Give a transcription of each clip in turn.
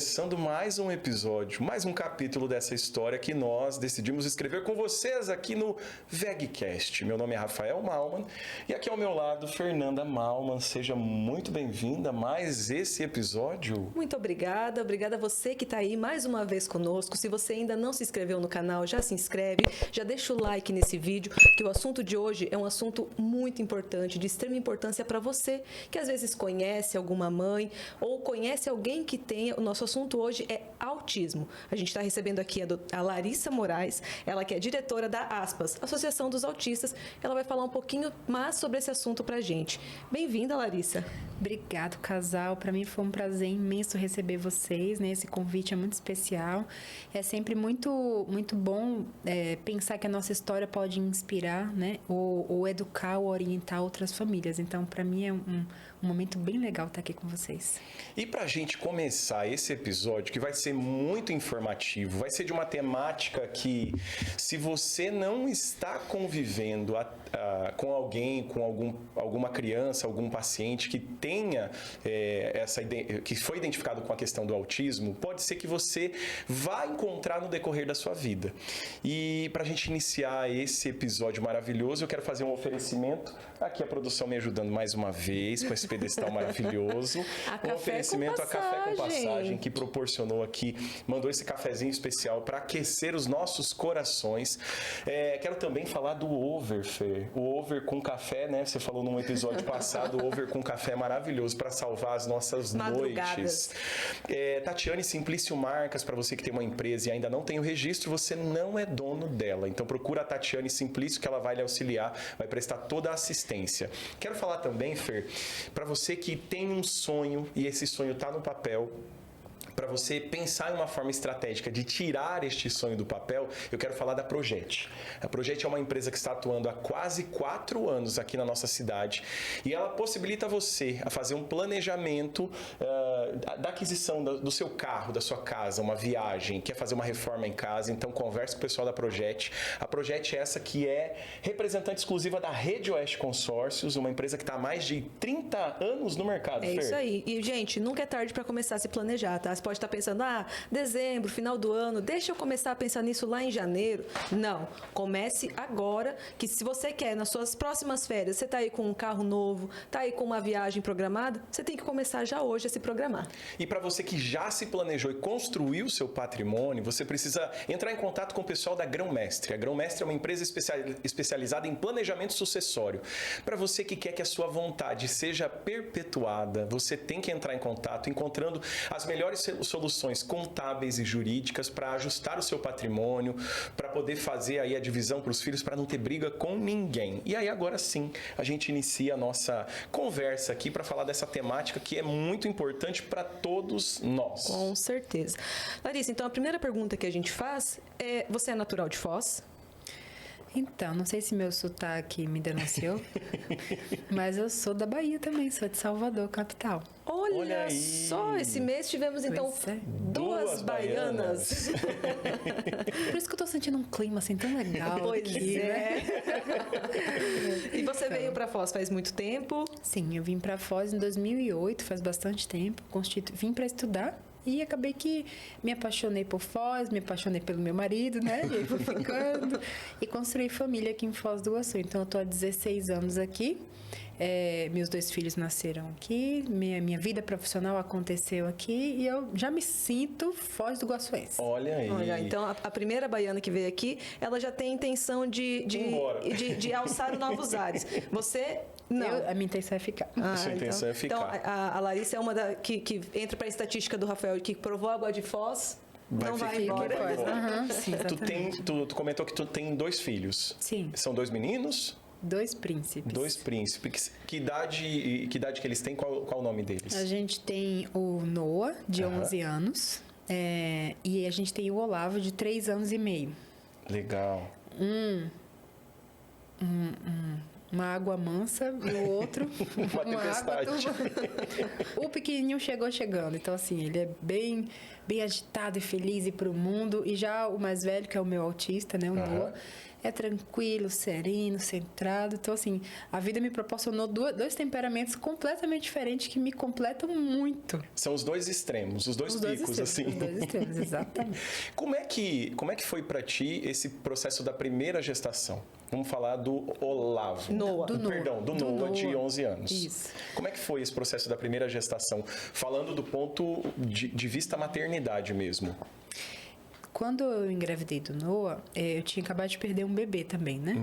começando mais um episódio, mais um capítulo dessa história que nós decidimos escrever com vocês aqui no VegCast. Meu nome é Rafael Malman e aqui ao meu lado, Fernanda Malman. Seja muito bem-vinda a mais esse episódio. Muito obrigada a você que está aí mais uma vez conosco. Se você ainda não se inscreveu no canal, já se inscreve, já deixa o like nesse vídeo, que o assunto de hoje é um assunto muito importante, de extrema importância para você, que às vezes conhece alguma mãe ou conhece alguém que tenha. O nosso assunto hoje é autismo. A gente está recebendo aqui a Larissa Moraes, ela que é diretora da ASPAS, Associação dos Autistas. Ela vai falar um pouquinho mais sobre esse assunto para a gente. Bem-vinda, Larissa. Obrigado, casal. Para mim foi um prazer imenso receber vocês, né? Esse convite é muito especial. É sempre muito bom pensar que a nossa história pode inspirar, né? Ou educar ou orientar outras famílias. Então, para mim é um momento bem legal estar aqui com vocês. E para a gente começar esse episódio, que vai ser muito informativo, vai ser de uma temática que, se você não está convivendo com alguém, com alguma criança, algum paciente que tenha que foi identificado com a questão do autismo, pode ser que você vá encontrar no decorrer da sua vida. E para a gente iniciar esse episódio maravilhoso, eu quero fazer um oferecimento. Aqui a produção me ajudando mais uma vez com esse pedestal maravilhoso. Um oferecimento a Café com Passagem, que proporcionou aqui, mandou esse cafezinho especial para aquecer os nossos corações. Quero também falar do Over, Fer. O Over com café, né? Você falou num episódio passado, o Over com café é maravilhoso para salvar as nossas noites. Tatiane Simplício Marcas, para você que tem uma empresa e ainda não tem o registro, você não é dono dela. Então procura a Tatiane Simplício que ela vai lhe auxiliar, vai prestar toda a assistência. Quero falar também, Fer, para você que tem um sonho e esse sonho está no papel, para você pensar em uma forma estratégica de tirar este sonho do papel, eu quero falar da Projet. A Projet é uma empresa que está atuando há quase 4 anos aqui na nossa cidade e ela possibilita você a fazer um planejamento da aquisição do seu carro, da sua casa, uma viagem, quer fazer uma reforma em casa, então converse com o pessoal da Projet. A Projet é essa que é representante exclusiva da Rede Oeste Consórcios, uma empresa que está há mais de 30 anos no mercado, Fer. É isso aí. E, gente, nunca é tarde para começar a se planejar, tá? Você pode estar pensando, dezembro, final do ano, deixa eu começar a pensar nisso lá em janeiro. Não, comece agora, que se você quer, nas suas próximas férias, você está aí com um carro novo, está aí com uma viagem programada, você tem que começar já hoje a se programar. E para você que já se planejou e construiu o seu patrimônio, você precisa entrar em contato com o pessoal da Grão Mestre. A Grão Mestre é uma empresa especializada em planejamento sucessório. Para você que quer que a sua vontade seja perpetuada, você tem que entrar em contato, encontrando as melhores soluções contábeis e jurídicas para ajustar o seu patrimônio, para poder fazer aí a divisão para os filhos, para não ter briga com ninguém. E aí agora sim, a gente inicia a nossa conversa aqui para falar dessa temática que é muito importante para todos nós. Com certeza. Larissa, então a primeira pergunta que a gente faz é, você é natural de Foz? Então, não sei se meu sotaque me denunciou, mas eu sou da Bahia também, sou de Salvador, capital. Olha só, esse mês tivemos então duas baianas. Por isso que eu tô sentindo um clima assim tão legal. Pois aqui, é. Né? E você veio para Foz faz muito tempo? Sim, eu vim para Foz em 2008, faz bastante tempo. Vim para estudar. E acabei que me apaixonei por Foz, me apaixonei pelo meu marido, né? E aí fui ficando. E construí família aqui em Foz do Iguaçu. Então, eu tô há 16 anos aqui. Meus 2 filhos nasceram aqui. Minha vida profissional aconteceu aqui. E eu já me sinto Foz do Iguaçuense. Olha aí. Olha, então, a primeira baiana que veio aqui, ela já tem intenção de alçar novos ares. Você... Não. A minha intenção é ficar. Sua intenção é ficar. Então, a Larissa é uma que entra para a estatística do Rafael, que provou água de Foz, não vai embora. Sim, tu comentou que tu tem 2 filhos. Sim. São 2 meninos? 2 príncipes. 2 príncipes. Que idade que eles têm? Qual o nome deles? A gente tem o Noah, de 11 anos. E a gente tem o Olavo, de 3 anos e meio. Legal. Uma água mansa e o outro uma tempestade. O pequenininho chegando. Então, assim, ele é bem agitado e feliz e pro mundo. E já o mais velho, que é o meu autista, né, o Noah, é tranquilo, sereno, centrado. Então, assim, a vida me proporcionou dois temperamentos completamente diferentes que me completam muito. São os dois extremos, os dois picos, assim. Os dois extremos, exatamente. Como é que foi para ti esse processo da primeira gestação? Vamos falar do Olavo. Noah. Do Noah. Perdão, do Noah de 11 anos. Isso. Como é que foi esse processo da primeira gestação? Falando do ponto de vista maternidade mesmo. Quando eu engravidei do Noah, eu tinha acabado de perder um bebê também, né?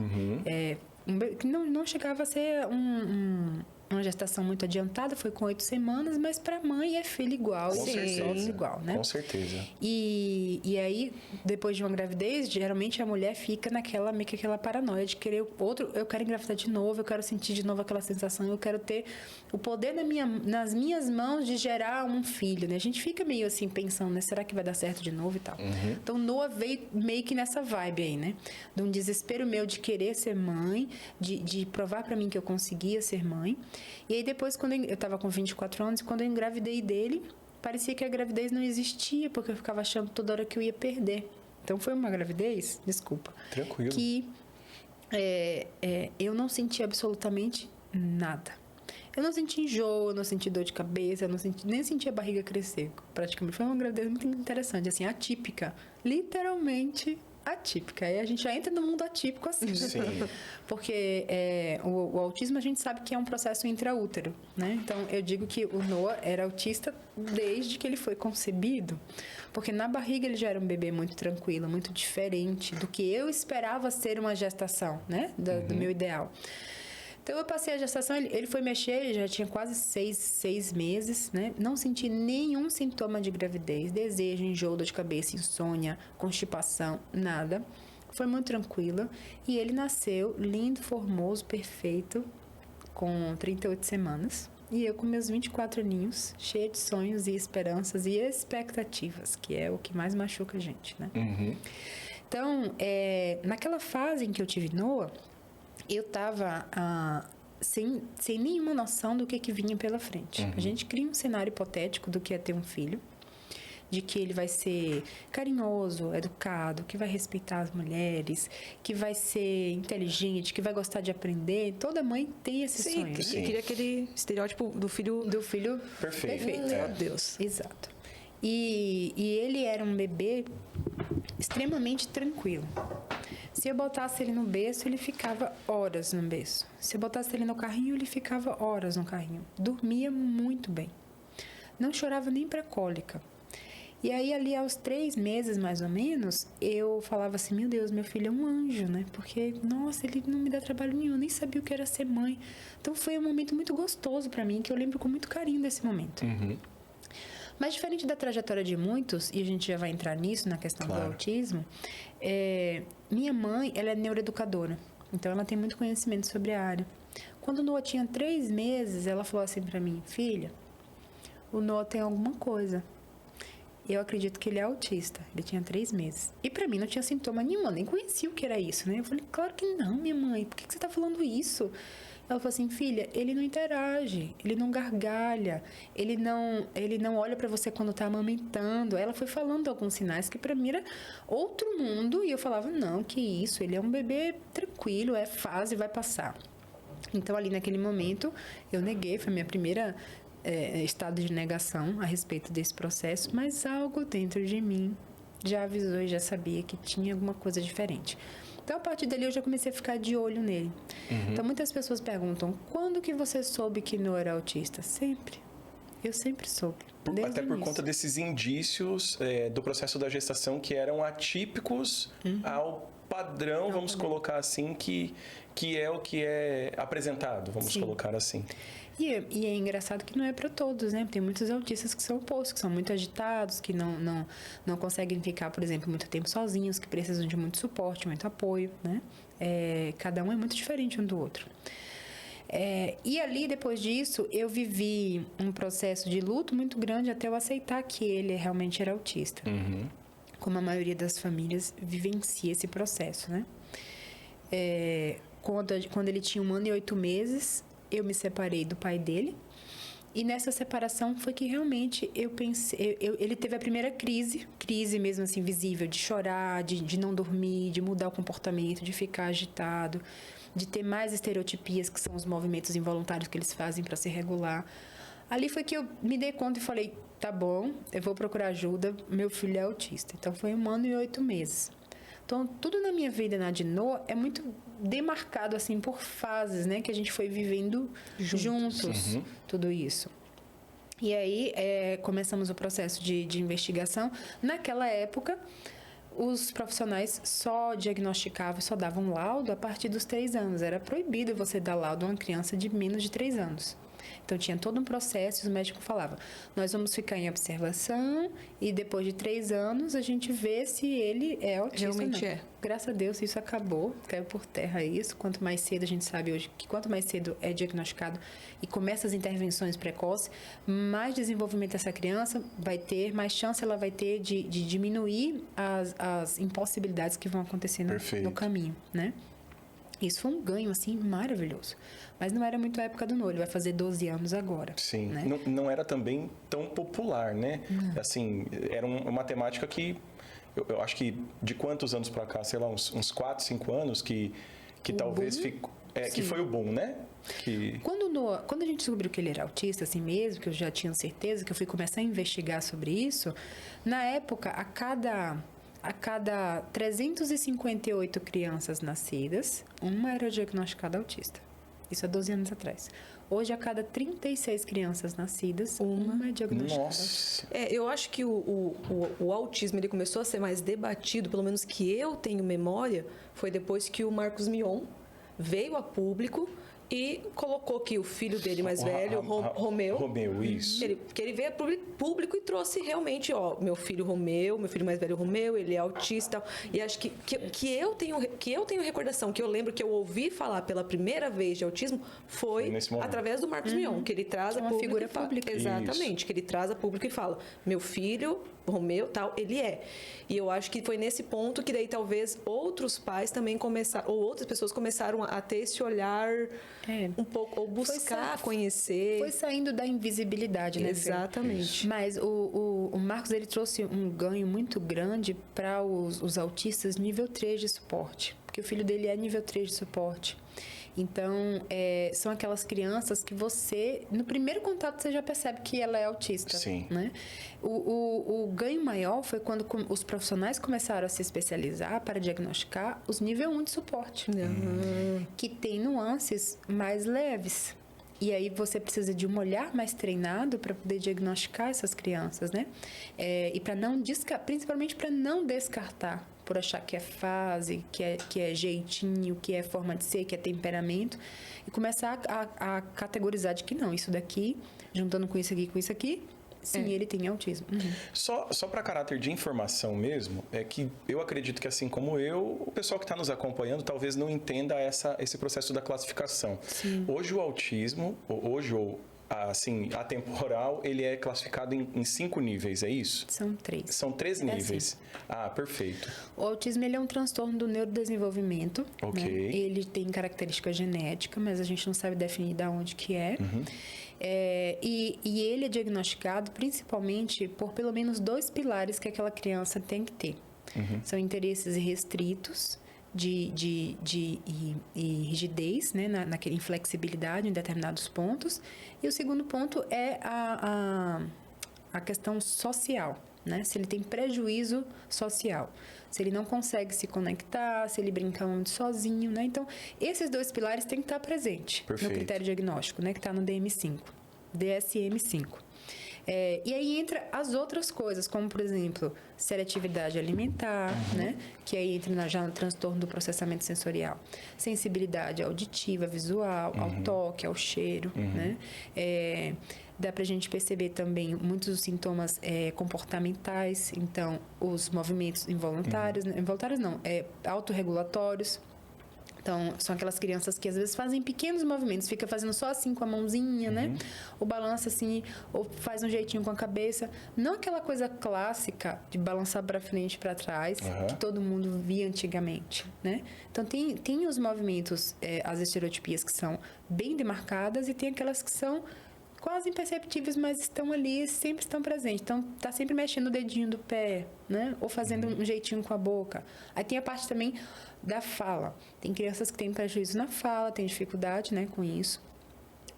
Que não chegava a ser uma gestação muito adiantada, foi com 8 semanas, mas para mãe é filho igual, Com certeza. igual, né? Com certeza. E aí, depois de uma gravidez, geralmente a mulher fica meio que aquela paranoia de querer outro, eu quero engravidar de novo, eu quero sentir de novo aquela sensação, eu quero ter o poder nas minhas mãos de gerar um filho, né? A gente fica meio assim pensando, né? Será que vai dar certo de novo e tal? Então, Noah veio meio que nessa vibe aí, né? De um desespero meu de querer ser mãe, de provar para mim que eu conseguia ser mãe. E aí depois, quando eu tava com 24 anos, quando eu engravidei dele, parecia que a gravidez não existia, porque eu ficava achando toda hora que eu ia perder. Então foi uma gravidez, desculpa. Tranquilo. Que eu não senti absolutamente nada. Eu não senti enjoo, eu não senti dor de cabeça, eu nem senti a barriga crescer. Praticamente foi uma gravidez muito interessante, assim, atípica. Literalmente atípica. Aí a gente já entra no mundo atípico assim. Sim. Porque o autismo a gente sabe que é um processo intraútero, né? Então eu digo que o Noah era autista desde que ele foi concebido. Porque na barriga ele já era um bebê muito tranquilo, muito diferente do que eu esperava ser uma gestação, né? Do meu ideal. Então eu passei a gestação, ele foi mexer, ele já tinha quase 6 meses, né? Não senti nenhum sintoma de gravidez, desejo, enjoo, dor de cabeça, insônia, constipação, nada. Foi muito tranquila. E ele nasceu lindo, formoso, perfeito, com 38 semanas. E eu com meus 24 aninhos, cheia de sonhos e esperanças e expectativas, que é o que mais machuca a gente, né? Então, naquela fase em que eu tive Noah, eu tava sem nenhuma noção do que vinha pela frente. A gente cria um cenário hipotético do que é ter um filho, de que ele vai ser carinhoso, educado, que vai respeitar as mulheres, que vai ser inteligente, que vai gostar de aprender. Toda mãe tem esse sonho. Eu queria aquele estereótipo do filho... Perfeito. Meu Deus. Exato. E ele era um bebê extremamente tranquilo. Se eu botasse ele no berço, ele ficava horas no berço. Se eu botasse ele no carrinho, ele ficava horas no carrinho. Dormia muito bem. Não chorava nem para cólica. E aí, ali aos 3 meses, mais ou menos, eu falava assim, meu Deus, meu filho é um anjo, né? Porque, nossa, ele não me dá trabalho nenhum, eu nem sabia o que era ser mãe. Então, foi um momento muito gostoso para mim, que eu lembro com muito carinho desse momento. Mas diferente da trajetória de muitos, e a gente já vai entrar nisso, na questão do autismo, minha mãe, ela é neuroeducadora. Então, ela tem muito conhecimento sobre a área. Quando o Noah tinha 3 meses, ela falou assim para mim, filha, o Noah tem alguma coisa. Eu acredito que ele é autista. Ele tinha 3 meses. E pra mim não tinha sintoma nenhum. Eu nem conhecia o que era isso, né? Eu falei, claro que não, minha mãe. Por que você tá falando isso? Ela falou assim, filha, ele não interage, ele não gargalha, ele não olha pra você quando tá amamentando. Ela foi falando alguns sinais que pra mim era outro mundo. E eu falava, não, que isso, ele é um bebê tranquilo, é fase, vai passar. Então ali naquele momento eu neguei, foi a minha primeira... estado de negação a respeito desse processo, mas algo dentro de mim já avisou e já sabia que tinha alguma coisa diferente. Então, a partir dali, eu já comecei a ficar de olho nele. Então, muitas pessoas perguntam, quando que você soube que não era autista? Sempre. Eu sempre soube. Até por conta desses indícios do processo da gestação que eram atípicos ao padrão, vamos colocar assim, que é o que é apresentado, vamos colocar assim. E é engraçado que não é para todos, né? Tem muitos autistas que são opostos, que são muito agitados, que não conseguem ficar, por exemplo, muito tempo sozinhos, que precisam de muito suporte, muito apoio, né? Cada um é muito diferente um do outro. E ali, depois disso, eu vivi um processo de luto muito grande até eu aceitar que ele realmente era autista. Como a maioria das famílias vivencia esse processo, né? Quando ele tinha 1 ano e 8 meses... eu me separei do pai dele E nessa separação foi que realmente eu pensei... ele teve a primeira crise mesmo assim, visível, de chorar, de não dormir, de mudar o comportamento, de ficar agitado, de ter mais estereotipias, que são os movimentos involuntários que eles fazem para se regular. Ali foi que eu me dei conta e falei, tá bom, eu vou procurar ajuda, meu filho é autista. Então, foi 1 ano e 8 meses. Então, tudo na minha vida na Dino é muito demarcado, assim, por fases, né? Que a gente foi vivendo juntos tudo isso. E aí, começamos o processo de investigação. Naquela época, os profissionais só diagnosticavam, só davam laudo a partir dos 3 anos. Era proibido você dar laudo a uma criança de menos de 3 anos. Então, tinha todo um processo e o médico falava, nós vamos ficar em observação e depois de 3 anos a gente vê se ele é autista. Realmente ou não. Graças a Deus isso acabou, caiu por terra isso. Quanto mais cedo, a gente sabe hoje que quanto mais cedo é diagnosticado e começa as intervenções precoces, mais desenvolvimento essa criança vai ter, mais chance ela vai ter de diminuir as impossibilidades que vão acontecendo no caminho, né? Isso foi um ganho, assim, maravilhoso. Mas não era muito a época do Noah, ele vai fazer 12 anos agora. Sim, né? não era também tão popular, né? Assim, era uma temática que, eu acho que de quantos anos pra cá, sei lá, uns 4, 5 anos, que talvez ficou... que foi o boom, né? Quando a gente descobriu que ele era autista, assim mesmo, que eu já tinha certeza, que eu fui começar a investigar sobre isso, na época, a cada 358 crianças nascidas, uma era diagnosticada autista. Isso há 12 anos atrás. Hoje, a cada 36 crianças nascidas, uma é diagnosticada autista. Eu acho que o autismo ele começou a ser mais debatido, pelo menos que eu tenho memória, foi depois que o Marcos Mion veio a público e colocou que o filho dele mais velho, Romeu... Romeu, isso. Que ele veio a público e trouxe realmente, meu filho Romeu, meu filho mais velho Romeu, ele é autista. E acho que eu tenho recordação, que eu lembro que eu ouvi falar pela primeira vez de autismo, foi através do Marcos Mion, que ele traz a público figura pública. Exatamente, isso. Que ele traz a público e fala, meu filho... Romeu, tal, ele é. E eu acho que foi nesse ponto que daí talvez outros pais também começaram, ou outras pessoas começaram a ter esse olhar um pouco, ou buscar conhecer. Foi saindo da invisibilidade, né? Exatamente. Mas o Marcos, ele trouxe um ganho muito grande para os autistas nível 3 de suporte, porque o filho dele é nível 3 de suporte. Então, são aquelas crianças que você, no primeiro contato, você já percebe que ela é autista. Sim. Né? O ganho maior foi quando os profissionais começaram a se especializar para diagnosticar os nível 1 de suporte, que tem nuances mais leves. E aí você precisa de um olhar mais treinado para poder diagnosticar essas crianças, né? E para não principalmente para não descartar, por achar que é fase, que é jeitinho, que é forma de ser, que é temperamento, e começar a categorizar de que não, isso daqui, juntando com isso aqui, sim, ele tem autismo. Só para caráter de informação mesmo, é que eu acredito que, assim como eu, o pessoal que está nos acompanhando talvez não entenda esse processo da classificação. Sim. Hoje o autismo, assim, atemporal, ele é classificado em 5 níveis, é isso? São 3. São 3 níveis. Assim. Perfeito. O autismo, ele é um transtorno do neurodesenvolvimento. Ok. Né? Ele tem característica genética, mas a gente não sabe definir de onde que é. E ele é diagnosticado principalmente por pelo menos 2 pilares que aquela criança tem que ter. São interesses restritos, de rigidez, né, naquela inflexibilidade em determinados pontos. E o segundo ponto é a questão social, né? Se ele tem prejuízo social, se ele não consegue se conectar, se ele brinca muito sozinho, né? Então, esses 2 pilares têm que estar presentes no critério diagnóstico, né? Que está no DSM-5. E aí entra as outras coisas, como, por exemplo, seletividade alimentar, né? Que aí entra já no transtorno do processamento sensorial. Sensibilidade auditiva, visual, ao toque, ao cheiro, né? Dá pra gente perceber também muitos dos sintomas comportamentais, então, os movimentos involuntários, involuntários não, autorregulatórios. Então, são aquelas crianças que às vezes fazem pequenos movimentos, fica fazendo só assim com a mãozinha, né? Ou balança assim, ou faz um jeitinho com a cabeça. Não aquela coisa clássica de balançar para frente e para trás, que todo mundo via antigamente, né? Então, tem os movimentos, as estereotipias que são bem demarcadas e tem aquelas que são quase imperceptíveis, mas estão ali, sempre estão presentes. Então, tá sempre mexendo o dedinho do pé, né? Ou fazendo um jeitinho com a boca. Aí tem a parte também da fala. Tem crianças que têm prejuízo na fala, têm dificuldade, né, com isso.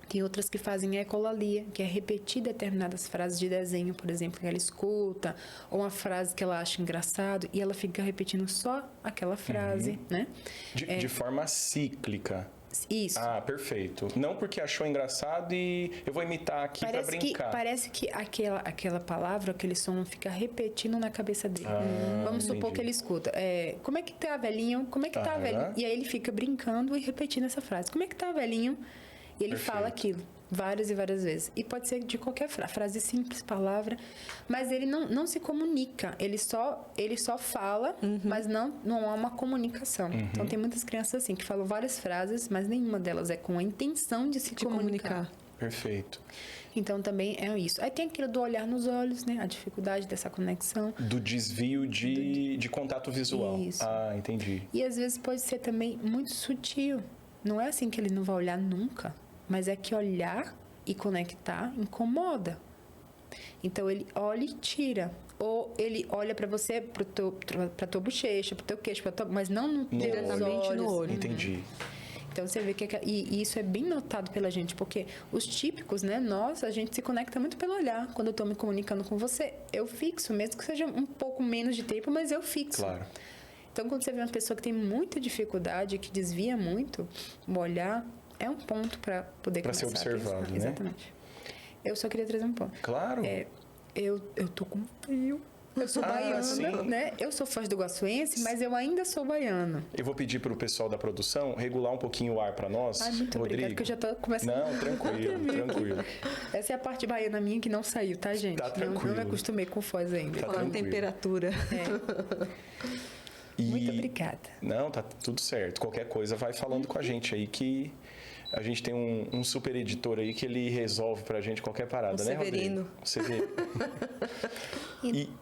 Tem outras que fazem ecolalia, que é repetir determinadas frases de desenho, por exemplo, que ela escuta, ou uma frase que ela acha engraçado, e ela fica repetindo só aquela frase, né? De forma cíclica. Isso. Ah, perfeito. Não porque achou engraçado e eu vou imitar aqui para brincar. Parece que aquela palavra, aquele som fica repetindo na cabeça dele. Vamos supor entendi. que ele escuta. Como é que tá, velhinho? Como é que tá, velhinho? E aí ele fica brincando e repetindo essa frase. Como é que tá, velhinho? E ele fala aquilo várias e várias vezes. E pode ser de qualquer frase simples, palavra. Mas ele não se comunica. Ele só fala, mas não há uma comunicação. Então, tem muitas crianças assim que falam várias frases, mas nenhuma delas é com a intenção de se comunicar. Perfeito. Então, também é isso. Aí tem aquilo do olhar nos olhos, né? A dificuldade dessa conexão. Do desvio de contato visual. Isso. Ah, entendi. E às vezes pode ser também muito sutil. Não é assim que ele não vai olhar nunca. Mas é que olhar e conectar incomoda. Então, ele olha e tira. Ou ele olha pra você, pra tua bochecha, pro teu queixo, mas não no diretamente olhos. no olho. Entendi. Então, você vê que... E isso é bem notado pela gente, porque os típicos, né? A gente se conecta muito pelo olhar. Quando eu tô me comunicando com você, eu fixo, mesmo que seja um pouco menos de tempo, mas eu fixo. Claro. Então, quando você vê uma pessoa que tem muita dificuldade, que desvia muito, o olhar é um ponto para poder Pra começar ser observado, a pensar. né? Exatamente. Eu só queria trazer um ponto. Claro. Eu tô com frio. Eu sou baiana, sim. né? Eu sou Foz do Iguaçuense, mas eu ainda sou baiana. Eu vou pedir pro pessoal da produção regular um pouquinho o ar para nós. Ai, muito Rodrigo. obrigada, que eu já tô começando Não, tranquilo. Essa é a parte baiana minha que não saiu, tá, gente? Tá não tranquilo. me acostumei com Foz ainda. Tá Falar em tranquilo. temperatura. Muito obrigada. Não, tá tudo certo. Qualquer coisa vai falando com a gente aí que a gente tem um super editor aí que ele resolve pra gente qualquer parada, O né, Severino. Rodrigo? Severino.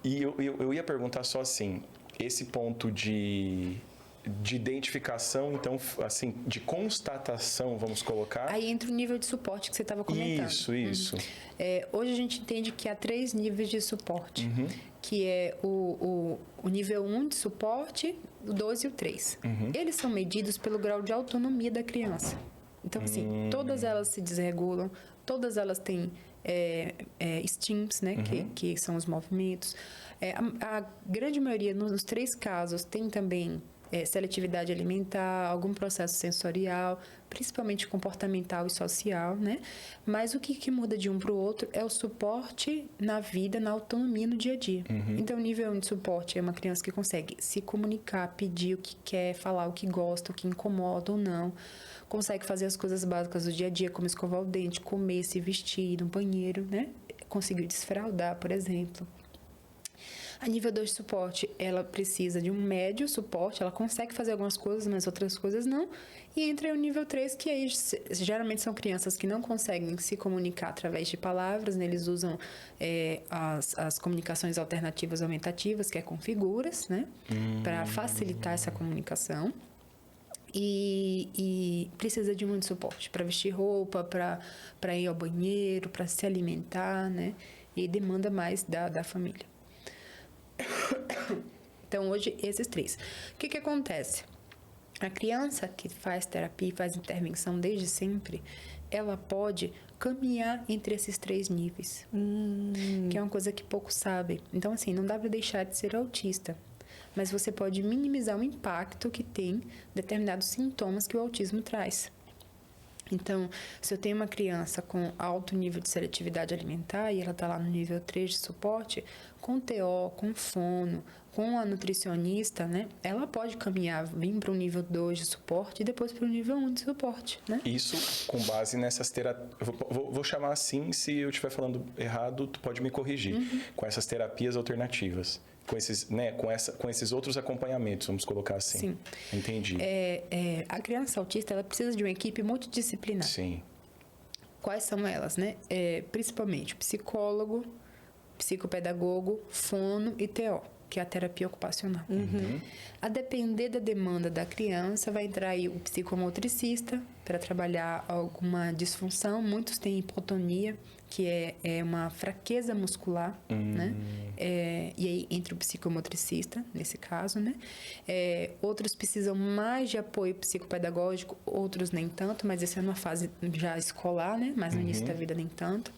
E eu ia perguntar só assim, esse ponto de identificação, então, assim, de constatação, vamos colocar. Aí entra o nível de suporte que você estava comentando. Isso. Hoje a gente entende que há 3 níveis de suporte, que é o nível 1 de suporte, o 2 e o 3. Eles são medidos pelo grau de autonomia da criança. Então, assim, todas elas se desregulam, todas elas têm STEAMs, né, que são os movimentos. A grande maioria, nos 3 casos, tem também seletividade alimentar, algum processo sensorial, principalmente comportamental e social, né? Mas o que muda de um para o outro é o suporte na vida, na autonomia no dia a dia. Então, o nível 1 de suporte é uma criança que consegue se comunicar, pedir o que quer, falar o que gosta, o que incomoda ou não. Consegue fazer as coisas básicas do dia a dia, como escovar o dente, comer, se vestir, ir no banheiro, né? Conseguir desfraldar, por exemplo. A nível 2 de suporte, ela precisa de um médio suporte, ela consegue fazer algumas coisas, mas outras coisas não. E entra o nível 3, que aí geralmente são crianças que não conseguem se comunicar através de palavras, né? Eles usam as comunicações alternativas aumentativas, que é com figuras, né? Para facilitar essa comunicação. E precisa de muito suporte para vestir roupa, para ir ao banheiro, para se alimentar, né? E demanda mais da família. Então, hoje, esses 3. O que acontece? A criança que faz terapia, faz intervenção desde sempre, ela pode caminhar entre esses 3 níveis. Que é uma coisa que poucos sabem. Então, assim, não dá para deixar de ser autista. Mas você pode minimizar o impacto que tem determinados sintomas que o autismo traz. Então, se eu tenho uma criança com alto nível de seletividade alimentar e ela está lá no nível 3 de suporte, com TO, com fono, com a nutricionista, né? Ela pode caminhar, vir para o nível 2 de suporte e depois para o nível 1 de suporte, né? Isso com base nessas terapias... Vou chamar assim, se eu estiver falando errado, tu pode me corrigir. Com essas terapias alternativas. Com esses, né, com esses outros acompanhamentos, vamos colocar assim. Sim. Entendi. A criança autista, ela precisa de uma equipe multidisciplinar. Sim. Quais são elas, né? Principalmente psicólogo, psicopedagogo, fono e TO. que é a terapia ocupacional. A depender da demanda da criança, vai entrar aí o psicomotricista para trabalhar alguma disfunção. Muitos têm hipotonia, que é uma fraqueza muscular, né? E aí entra o psicomotricista, nesse caso, né? Outros precisam mais de apoio psicopedagógico, outros nem tanto, mas essa é uma fase já escolar, né? Mas no início da vida nem tanto.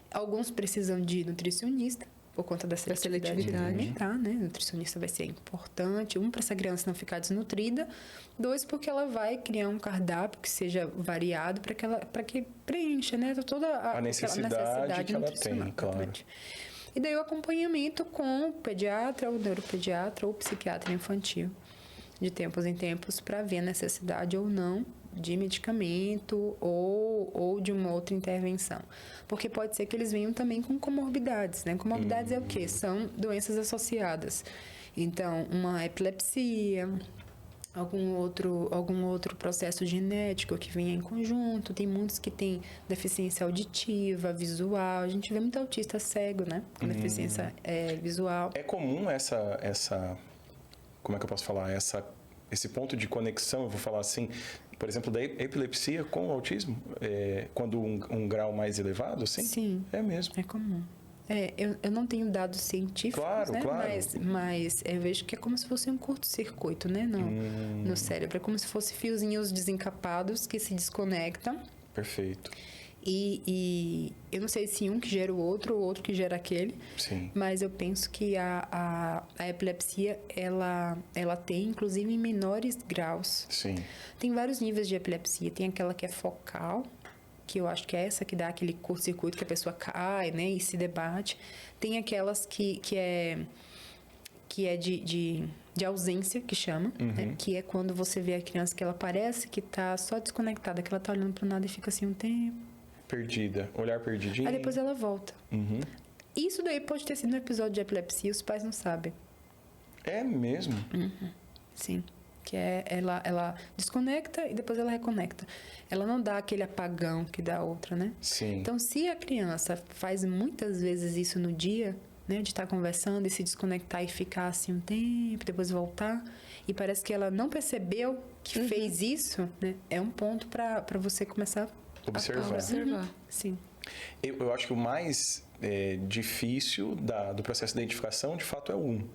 Alguns precisam de nutricionista, por conta da seletividade alimentar, né? Nutricionista vai ser importante. Para essa criança não ficar desnutrida. 2, porque ela vai criar um cardápio que seja variado para que preencha, né? Toda a necessidade que ela tem, claro. E daí o acompanhamento com o pediatra, o neuropediatra ou o psiquiatra infantil, de tempos em tempos, para ver a necessidade ou não de medicamento ou de uma outra intervenção. Porque pode ser que eles venham também com comorbidades, né? Comorbidades é o quê? São doenças associadas. Então, uma epilepsia, algum outro processo genético que venha em conjunto. Tem muitos que têm deficiência auditiva, visual. A gente vê muito autista cego, né? Com deficiência visual. É comum essa... Como é que eu posso falar? Esse ponto de conexão, eu vou falar assim, por exemplo, da epilepsia com o autismo, quando um grau mais elevado, assim? Sim. É mesmo. É comum. Eu não tenho dados científicos, claro, né? Claro. Mas eu vejo que é como se fosse um curto-circuito, né? No cérebro. É como se fosse fiozinhos desencapados que se desconectam. Perfeito. E eu não sei se um que gera o outro ou outro que gera aquele. Sim. Mas eu penso que a epilepsia, ela tem, inclusive, em menores graus. Sim. Tem vários níveis de epilepsia. Tem aquela que é focal, que eu acho que é essa que dá aquele curto-circuito que a pessoa cai, né? E se debate. Tem aquelas que é de ausência, que chama, né? Que é quando você vê a criança que ela parece que tá só desconectada, que ela tá olhando pro nada e fica assim um tempo. Perdida, olhar perdidinho. Aí depois ela volta. Isso daí pode ter sido um episódio de epilepsia, os pais não sabem. É mesmo? Sim. Que ela desconecta e depois ela reconecta. Ela não dá aquele apagão que dá a outra, né? Sim. Então, se a criança faz muitas vezes isso no dia, né? De estar conversando e se desconectar e ficar assim um tempo, depois voltar, e parece que ela não percebeu que fez isso, né? É um ponto para você começar a observar. Sim. Eu acho que o mais difícil do processo de identificação, de fato, é o 1.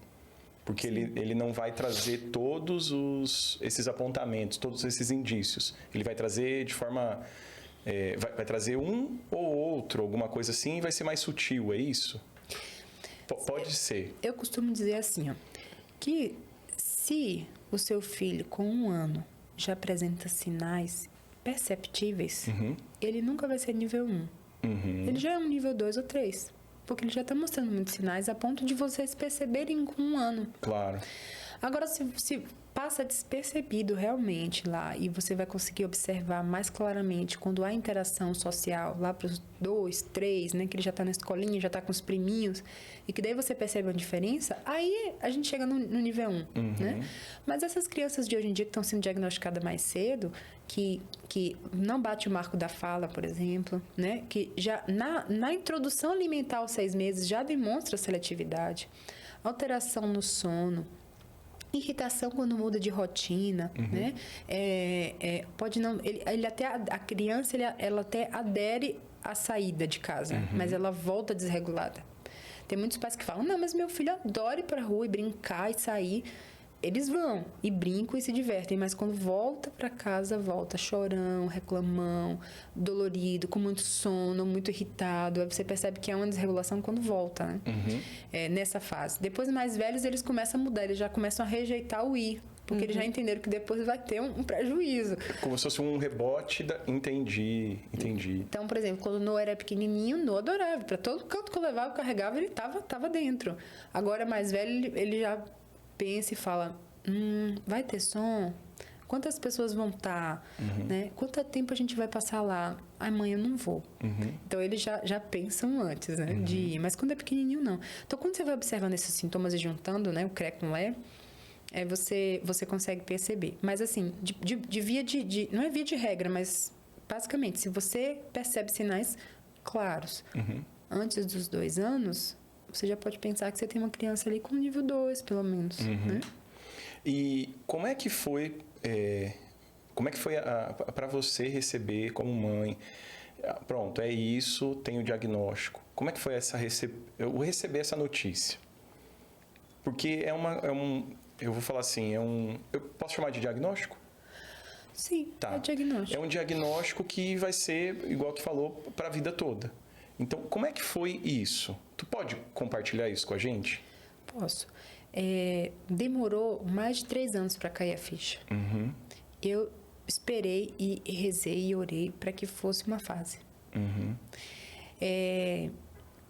Porque ele não vai trazer todos esses apontamentos, todos esses indícios. Ele vai trazer de forma... vai trazer um ou outro, alguma coisa assim, e vai ser mais sutil, é isso? Pode ser. Eu costumo dizer assim, ó, que se o seu filho com 1 ano já apresenta sinais perceptíveis, ele nunca vai ser nível 1. Ele já é um nível 2 ou 3. Porque ele já está mostrando muitos sinais a ponto de vocês perceberem com 1 ano. Claro. Agora, se passa despercebido realmente lá e você vai conseguir observar mais claramente quando há interação social lá para os 2, 3, né? Que ele já está na escolinha, já está com os priminhos, e que daí você percebe uma diferença, aí a gente chega no nível 1, né? Mas essas crianças de hoje em dia que estão sendo diagnosticadas mais cedo, que não bate o marco da fala, por exemplo, né? Que já na introdução alimentar aos 6 meses já demonstra seletividade, alteração no sono, irritação quando muda de rotina, né? Pode não, ele até a criança ela até adere à saída de casa, mas ela volta desregulada. Tem muitos pais que falam: não, mas meu filho adora ir pra rua e brincar e sair. Eles vão e brincam e se divertem, mas quando volta para casa, volta chorão, reclamão, dolorido, com muito sono, muito irritado. Aí você percebe que é uma desregulação quando volta, né? Nessa fase. Depois, mais velhos, eles começam a mudar, eles já começam a rejeitar o ir, porque eles já entenderam que depois vai ter um prejuízo. Como se fosse um rebote Entendi. Então, por exemplo, quando o Noah era pequenininho, o Noah adorava. Para todo canto que eu levava, eu carregava, ele tava dentro. Agora, mais velho, ele já pensa e fala: vai ter som? Quantas pessoas vão estar? Né? Quanto tempo a gente vai passar lá? Ai, mãe, eu não vou. Então, eles já pensam antes, né? De ir. Mas quando é pequenininho, não. Então, quando você vai observando esses sintomas e juntando, né? O CRE com o LE, você consegue perceber. Mas, assim, não é via de regra, mas, basicamente, se você percebe sinais claros antes dos 2 anos, você já pode pensar que você tem uma criança ali com nível 2, pelo menos, né? E como é que foi para você receber como mãe? Pronto, é isso, tem o diagnóstico. Como é que foi eu receber essa notícia? Porque eu vou falar assim, eu posso chamar de diagnóstico? Sim, Tá. é diagnóstico. É um diagnóstico que vai ser, igual tu falou, para a vida toda. Então, como é que foi isso? Tu pode compartilhar isso com a gente? Posso. Demorou mais de 3 anos para cair a ficha. Eu esperei e rezei e orei para que fosse uma fase.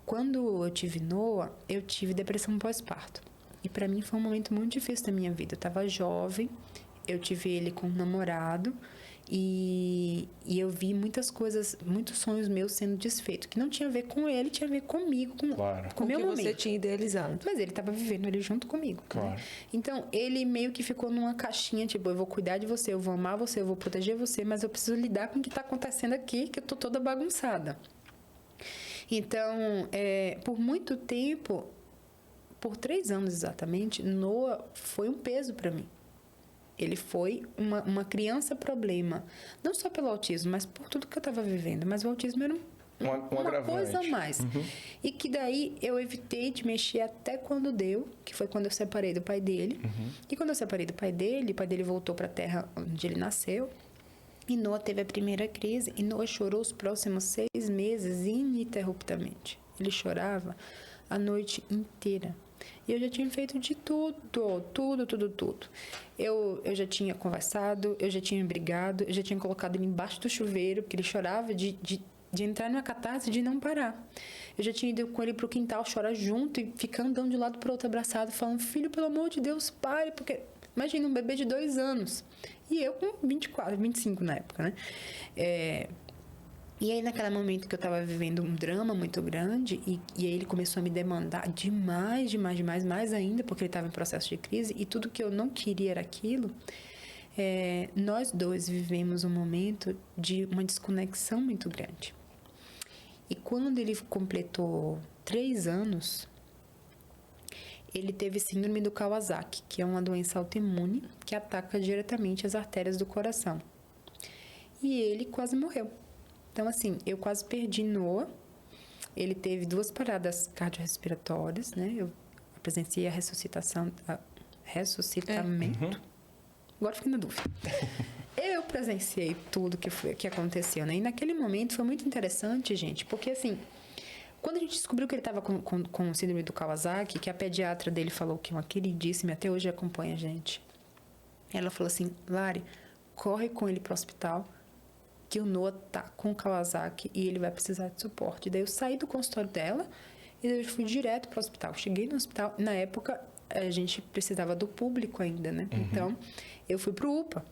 Quando eu tive Noah, eu tive depressão pós-parto. E para mim foi um momento muito difícil da minha vida. Eu estava jovem, eu tive ele com um namorado e eu vi muitas coisas, muitos sonhos meus sendo desfeitos, que não tinha a ver com ele, tinha a ver comigo, com o meu momento. Você tinha idealizado. Mas ele estava vivendo ele junto comigo. Claro. Né? Então, ele meio que ficou numa caixinha, tipo, eu vou cuidar de você, eu vou amar você, eu vou proteger você, mas eu preciso lidar com o que está acontecendo aqui, que eu tô toda bagunçada. Então, por muito tempo, por 3 anos exatamente, Noah foi um peso para mim. Ele foi uma criança problema. Não só pelo autismo, mas por tudo que eu estava vivendo. Mas o autismo era uma coisa a mais. E que daí eu evitei de mexer até quando deu, que foi quando eu separei do pai dele. E quando eu separei do pai dele voltou para a terra onde ele nasceu. E Noah teve a primeira crise. E Noah chorou os próximos 6 meses ininterruptamente. Ele chorava a noite inteira. E eu já tinha feito de tudo. Eu já tinha conversado, eu já tinha brigado, eu já tinha colocado ele embaixo do chuveiro, porque ele chorava de entrar numa catarse de não parar. Eu já tinha ido com ele pro quintal chorar junto e ficar andando de um lado pro outro abraçado, falando, filho, pelo amor de Deus, pare, porque... Imagina, um bebê de 2 anos. E eu com 24, 25 na época, né? E aí, naquele momento que eu estava vivendo um drama muito grande, e aí ele começou a me demandar demais, mais ainda, porque ele estava em processo de crise, e tudo que eu não queria era aquilo, nós dois vivemos um momento de uma desconexão muito grande. E quando ele completou 3 anos, ele teve síndrome do Kawasaki, que é uma doença autoimune que ataca diretamente as artérias do coração. E ele quase morreu. Então, assim, eu quase perdi Noah. Ele teve 2 paradas cardiorrespiratórias, né? Eu presenciei a ressuscitamento. Agora fiquei na dúvida. Eu presenciei tudo que aconteceu, né? E naquele momento foi muito interessante, gente, porque, assim, quando a gente descobriu que ele estava com síndrome do Kawasaki, que a pediatra dele falou que é uma queridíssima, até hoje acompanha a gente. Ela falou assim, Lari, corre com ele para o hospital, que o Noah tá com Kawasaki e ele vai precisar de suporte. Daí eu saí do consultório dela e eu fui direto para o hospital. Cheguei no hospital, na época a gente precisava do público ainda, né? Então eu fui pro UPA.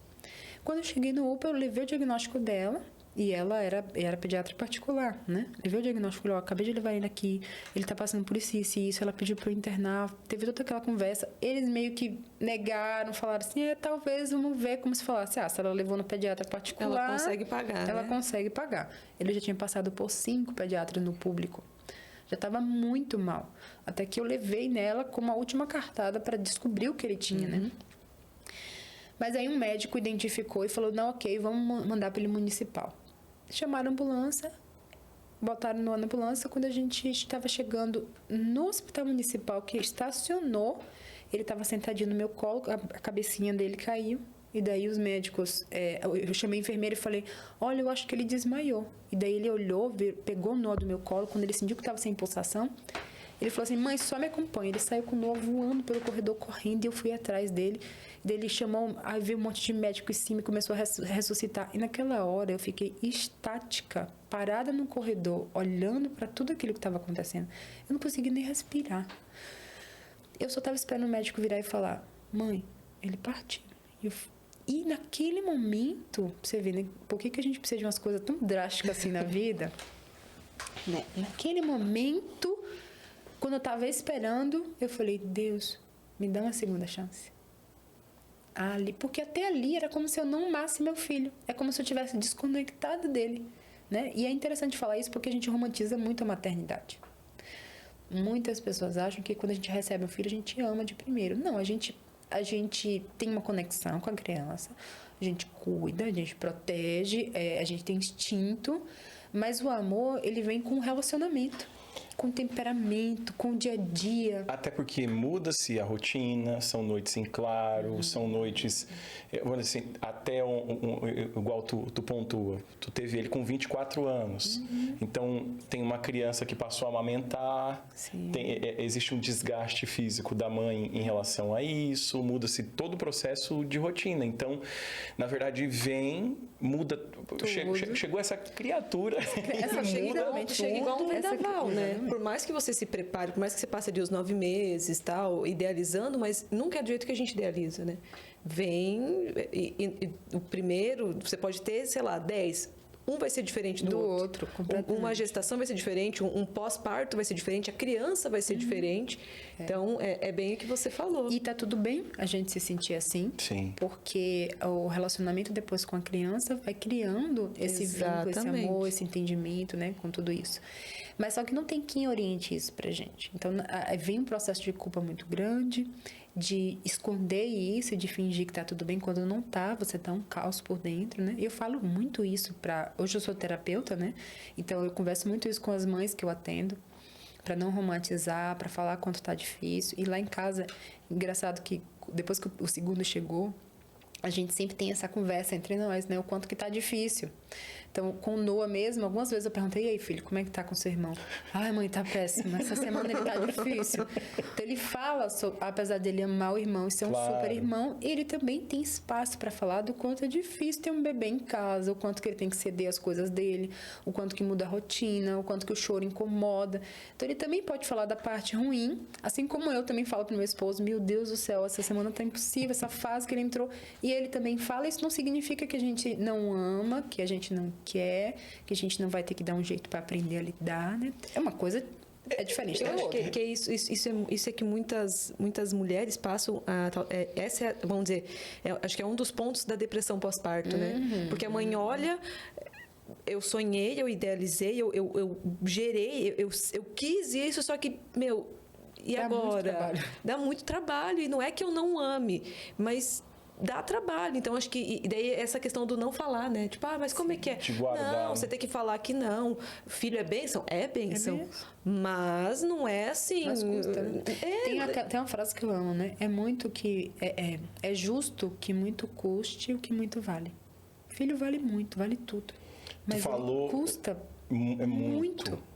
Quando eu cheguei no UPA, eu levei o diagnóstico dela e ela era pediatra particular, né? Levei o diagnóstico, falei, acabei de levar ele aqui, ele tá passando por isso e isso, ela pediu para eu internar, teve toda aquela conversa, eles meio que negaram, falaram assim, talvez, vamos ver, como se falasse, se ela levou no pediatra particular... Ela consegue pagar, Ela consegue pagar. Ele já tinha passado por 5 pediatras no público, já estava muito mal, até que eu levei nela como a última cartada para descobrir o que ele tinha, né? Mas aí um médico identificou e falou, não, ok, vamos mandar para ele municipal. Chamaram a ambulância, botaram na ambulância. Quando a gente estava chegando no hospital municipal, que estacionou, ele estava sentadinho no meu colo, a cabecinha dele caiu. E daí os médicos, eu chamei a enfermeira e falei, olha, eu acho que ele desmaiou. E daí ele olhou, pegou o Noah do meu colo, quando ele sentiu que estava sem pulsação, ele falou assim, mãe, só me acompanha. Ele saiu com o Noah voando pelo corredor, correndo, e eu fui atrás dele. Daí ele chamou, aí veio um monte de médico em cima e começou a ressuscitar. E naquela hora eu fiquei estática, parada no corredor, olhando para tudo aquilo que estava acontecendo. Eu não conseguia nem respirar. Eu só estava esperando o médico virar e falar, mãe, ele partiu. E naquele momento, pra você ver, né, por que a gente precisa de umas coisas tão drásticas assim na vida? Né? Naquele momento, quando eu estava esperando, eu falei, Deus, me dá uma segunda chance. Ali, porque até ali era como se eu não amasse meu filho. É como se eu tivesse desconectado dele, né? E é interessante falar isso porque a gente romantiza muito a maternidade. muitas pessoas acham que quando a gente recebe um filho, a gente ama de primeiro. Não, a gente tem uma conexão com a criança, a gente cuida, a gente protege, a gente tem instinto, mas o amor, ele vem com relacionamento, com temperamento, com o dia a dia. Até porque muda-se a rotina, são noites em claro, são noites, vamos dizer assim, até igual tu pontua, tu teve ele com 24 anos, então tem uma criança que passou a amamentar, existe um desgaste físico da mãe em relação a isso, muda-se todo o processo de rotina, então, na verdade, muda, chegou essa criatura, chega igual um vendaval, né? Por mais que você se prepare, por mais que você passe ali os 9 meses, tal, idealizando, mas nunca é do jeito que a gente idealiza, né? Vem, o primeiro, você pode ter, sei lá, 10. Um vai ser diferente do outro. Uma gestação vai ser diferente, um pós-parto vai ser diferente, a criança vai ser diferente. Então, é bem o que você falou. E tá tudo bem a gente se sentir assim. Sim. Porque o relacionamento depois com a criança vai criando esse vínculo, esse amor, esse entendimento, né? Com tudo isso. Mas só que não tem quem oriente isso pra gente. Então, vem um processo de culpa muito grande, de esconder isso, de fingir que tá tudo bem quando não tá, você tá um caos por dentro, né? Eu falo muito isso hoje eu sou terapeuta, né? Então eu converso muito isso com as mães que eu atendo, para não romantizar, para falar quanto tá difícil. E lá em casa, engraçado que depois que o segundo chegou, a gente sempre tem essa conversa entre nós, né? O quanto que tá difícil. Então, com o Noah mesmo, algumas vezes eu perguntei, e aí, filho, como é que tá com seu irmão? Ai, mãe, tá péssimo. Essa semana ele tá difícil. Então, ele fala, apesar dele amar o irmão e ser um super irmão, ele também tem espaço para falar do quanto é difícil ter um bebê em casa, o quanto que ele tem que ceder as coisas dele, o quanto que muda a rotina, o quanto que o choro incomoda. Então, ele também pode falar da parte ruim, assim como eu também falo pro meu esposo, meu Deus do céu, essa semana tá impossível, essa fase que ele entrou. E ele também fala, isso não significa que a gente não ama, que a gente não quer, que a gente não vai ter que dar um jeito para aprender a lidar, né? É uma coisa diferente. Eu acho que isso é que muitas mulheres passam essa é, vamos dizer, acho que é um dos pontos da depressão pós-parto, né? Porque a mãe olha, eu sonhei, eu idealizei, eu gerei, eu quis isso, só que, e dá agora? Dá muito trabalho, e não é que eu não ame, mas dá trabalho. Então, acho que... E daí, essa questão do não falar, né? Tipo, mas como é que é? Te guardar, não, você tem que falar que não. Filho é bênção? É bênção. É bênção. Mas não é assim... Mas custa, né? Tem uma frase que eu amo, né? É muito que... É justo que muito custe o que muito vale. Filho vale muito, vale tudo. Mas custa muito.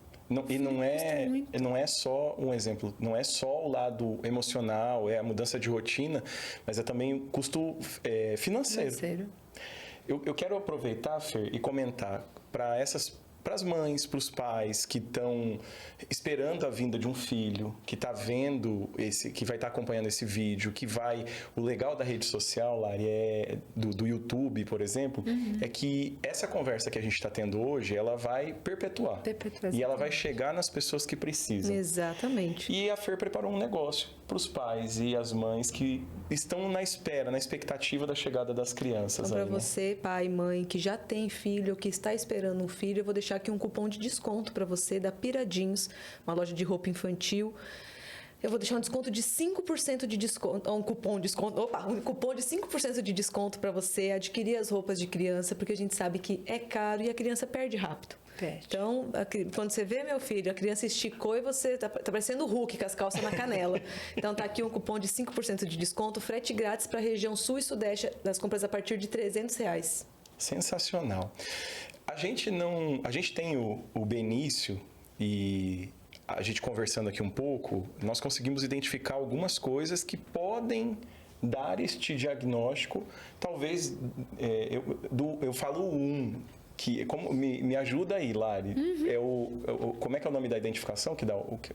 E não é só um exemplo, não é só o lado emocional, é a mudança de rotina, mas é também o custo financeiro. Eu quero aproveitar, Fer, e comentar para as mães, para os pais que estão esperando a vinda de um filho, que está vendo que vai estar acompanhando esse vídeo, o legal da rede social, Lari, do YouTube, por exemplo, é que essa conversa que a gente está tendo hoje, ela vai perpetuar. E ela vai chegar nas pessoas que precisam. Exatamente. E a Fer preparou um negócio para os pais e as mães que estão na expectativa da chegada das crianças. Então, para você, pai e mãe, que já tem filho, que está esperando um filho, eu vou deixar aqui um cupom de desconto para você da Piradinhos, uma loja de roupa infantil. Eu vou deixar um desconto de 5% de desconto, um cupom de 5% de desconto para você adquirir as roupas de criança, porque a gente sabe que é caro e a criança perde rápido. Então, quando você vê, meu filho, a criança esticou e você tá parecendo o Hulk com as calças na canela. Então, tá aqui um cupom de 5% de desconto, frete grátis para a região sul e sudeste, das compras a partir de R$300. Sensacional. A gente tem o Benício e a gente conversando aqui um pouco, nós conseguimos identificar algumas coisas que podem dar este diagnóstico. Talvez, eu falo que me ajuda aí, Lari. Como é que é o nome da identificação que dá o que?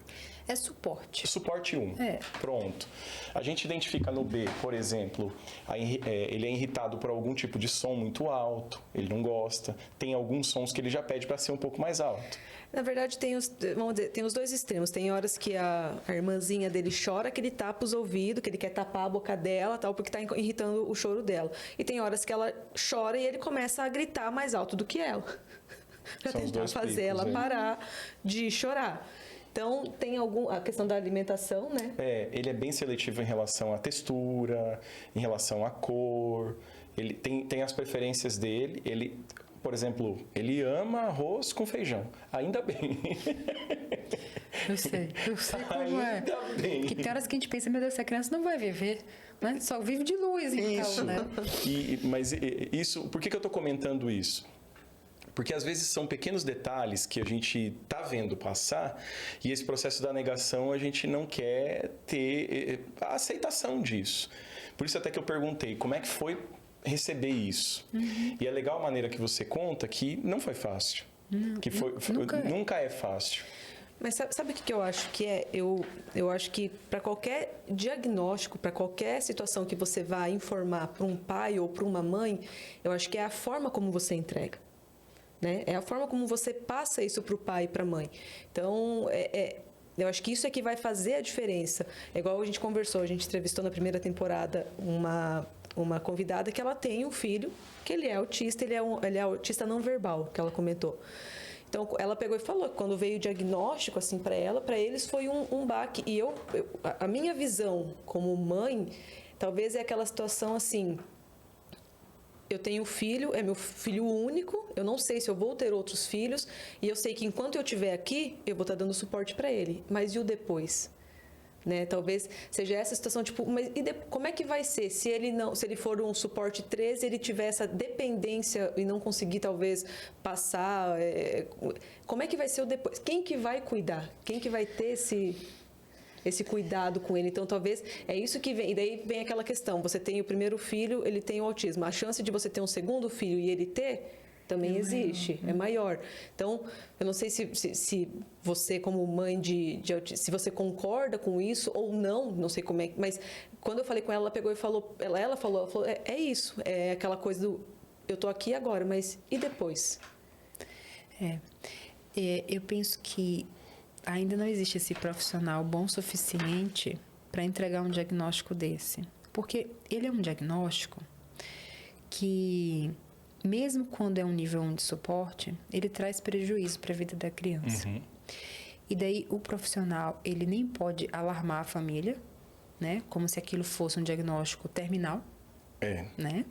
É suporte. Suporte 1. Pronto. A gente identifica no B, por exemplo, ele é irritado por algum tipo de som muito alto, ele não gosta. Tem alguns sons que ele já pede para ser um pouco mais alto. Na verdade, tem os dois extremos. Tem horas que a irmãzinha dele chora, que ele tapa os ouvidos, que ele quer tapar a boca dela, tal, porque está irritando o choro dela. E tem horas que ela chora e ele começa a gritar mais alto do que ela. Para tentar fazer ela parar de chorar. Então, tem a questão da alimentação, né? Ele é bem seletivo em relação à textura, em relação à cor. Ele tem as preferências dele. Ele, por exemplo, ele ama arroz com feijão. Ainda bem. Eu sei como é. Ainda bem. Que tem horas que a gente pensa, meu Deus, essa criança não vai viver, né? Só vive de luz, então, né? Mas isso, por que eu estou comentando isso? Porque às vezes são pequenos detalhes que a gente está vendo passar e esse processo da negação a gente não quer ter a aceitação disso. Por isso até que eu perguntei, como é que foi receber isso? E é legal a maneira que você conta que não foi fácil. Nunca é fácil. Mas sabe o que eu acho que é? Eu acho que para qualquer diagnóstico, para qualquer situação que você vá informar para um pai ou para uma mãe, eu acho que é a forma como você entrega. Né? É a forma como você passa isso para o pai e para a mãe. Então, eu acho que isso é que vai fazer a diferença. É igual a gente conversou, a gente entrevistou na primeira temporada uma convidada que ela tem um filho, que ele é autista, ele é autista não verbal, que ela comentou. Então, ela pegou e falou que quando veio o diagnóstico assim, para eles foi um baque. E a minha visão como mãe, talvez é aquela situação assim... Eu tenho um filho, é meu filho único, eu não sei se eu vou ter outros filhos, e eu sei que enquanto eu estiver aqui, eu vou estar dando suporte para ele. Mas e o depois? Né? Talvez seja essa situação, tipo, mas como é que vai ser se ele for um suporte 13, ele tiver essa dependência e não conseguir talvez passar, como é que vai ser o depois? Quem que vai cuidar? Quem que vai ter esse cuidado com ele? Então, talvez é isso que vem. E daí vem aquela questão, você tem o primeiro filho, ele tem o autismo. A chance de você ter um segundo filho e ele ter, também existe, é maior. Então, eu não sei se você, como mãe de autismo, se você concorda com isso ou não sei como é, mas quando eu falei com ela, ela pegou e falou, ela falou é isso, é aquela coisa do, eu tô aqui agora, mas e depois? Eu penso que ainda não existe esse profissional bom o suficiente para entregar um diagnóstico desse. Porque ele é um diagnóstico que, mesmo quando é um nível 1 de suporte, ele traz prejuízo para a vida da criança. E daí o profissional, ele nem pode alarmar a família, né? Como se aquilo fosse um diagnóstico terminal. Né?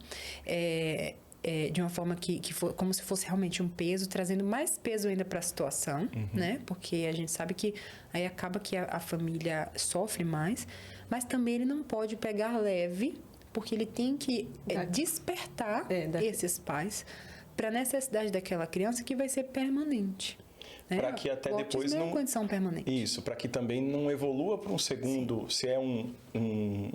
De uma forma que for, como se fosse realmente um peso, trazendo mais peso ainda para a situação, né? Porque a gente sabe que aí acaba que a família sofre mais, mas também ele não pode pegar leve, porque ele tem que despertar esses pais para a necessidade daquela criança que vai ser permanente. Para que até depois não é uma condição permanente. Isso, para que também não evolua para um segundo, se é um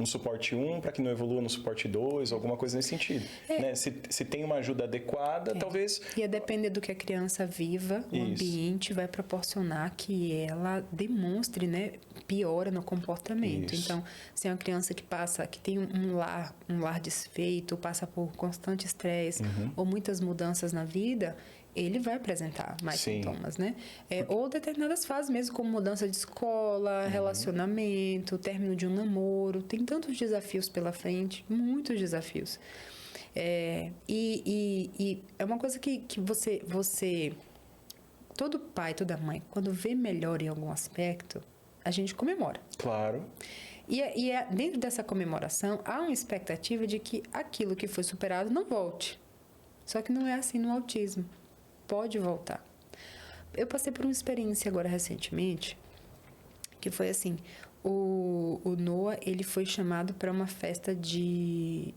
suporte 1, para que não evolua no suporte 2, alguma coisa nesse sentido. Né? Se tem uma ajuda adequada, talvez... E a depender do que a criança viva, o ambiente vai proporcionar que ela demonstre, né, piora no comportamento. Isso. Então, se é uma criança que tem um lar desfeito, passa por constante estresse ou muitas mudanças na vida, ele vai apresentar mais sintomas, né? Ou determinadas fases mesmo, como mudança de escola, relacionamento, término de um namoro. Tem tantos desafios pela frente, muitos desafios. E é uma coisa que você... Todo pai, toda mãe, quando vê melhor em algum aspecto, a gente comemora. Claro. E dentro dessa comemoração, há uma expectativa de que aquilo que foi superado não volte. Só que não é assim no autismo. Pode voltar. Eu passei por uma experiência agora recentemente, que foi assim, o Noah, ele foi chamado para uma festa de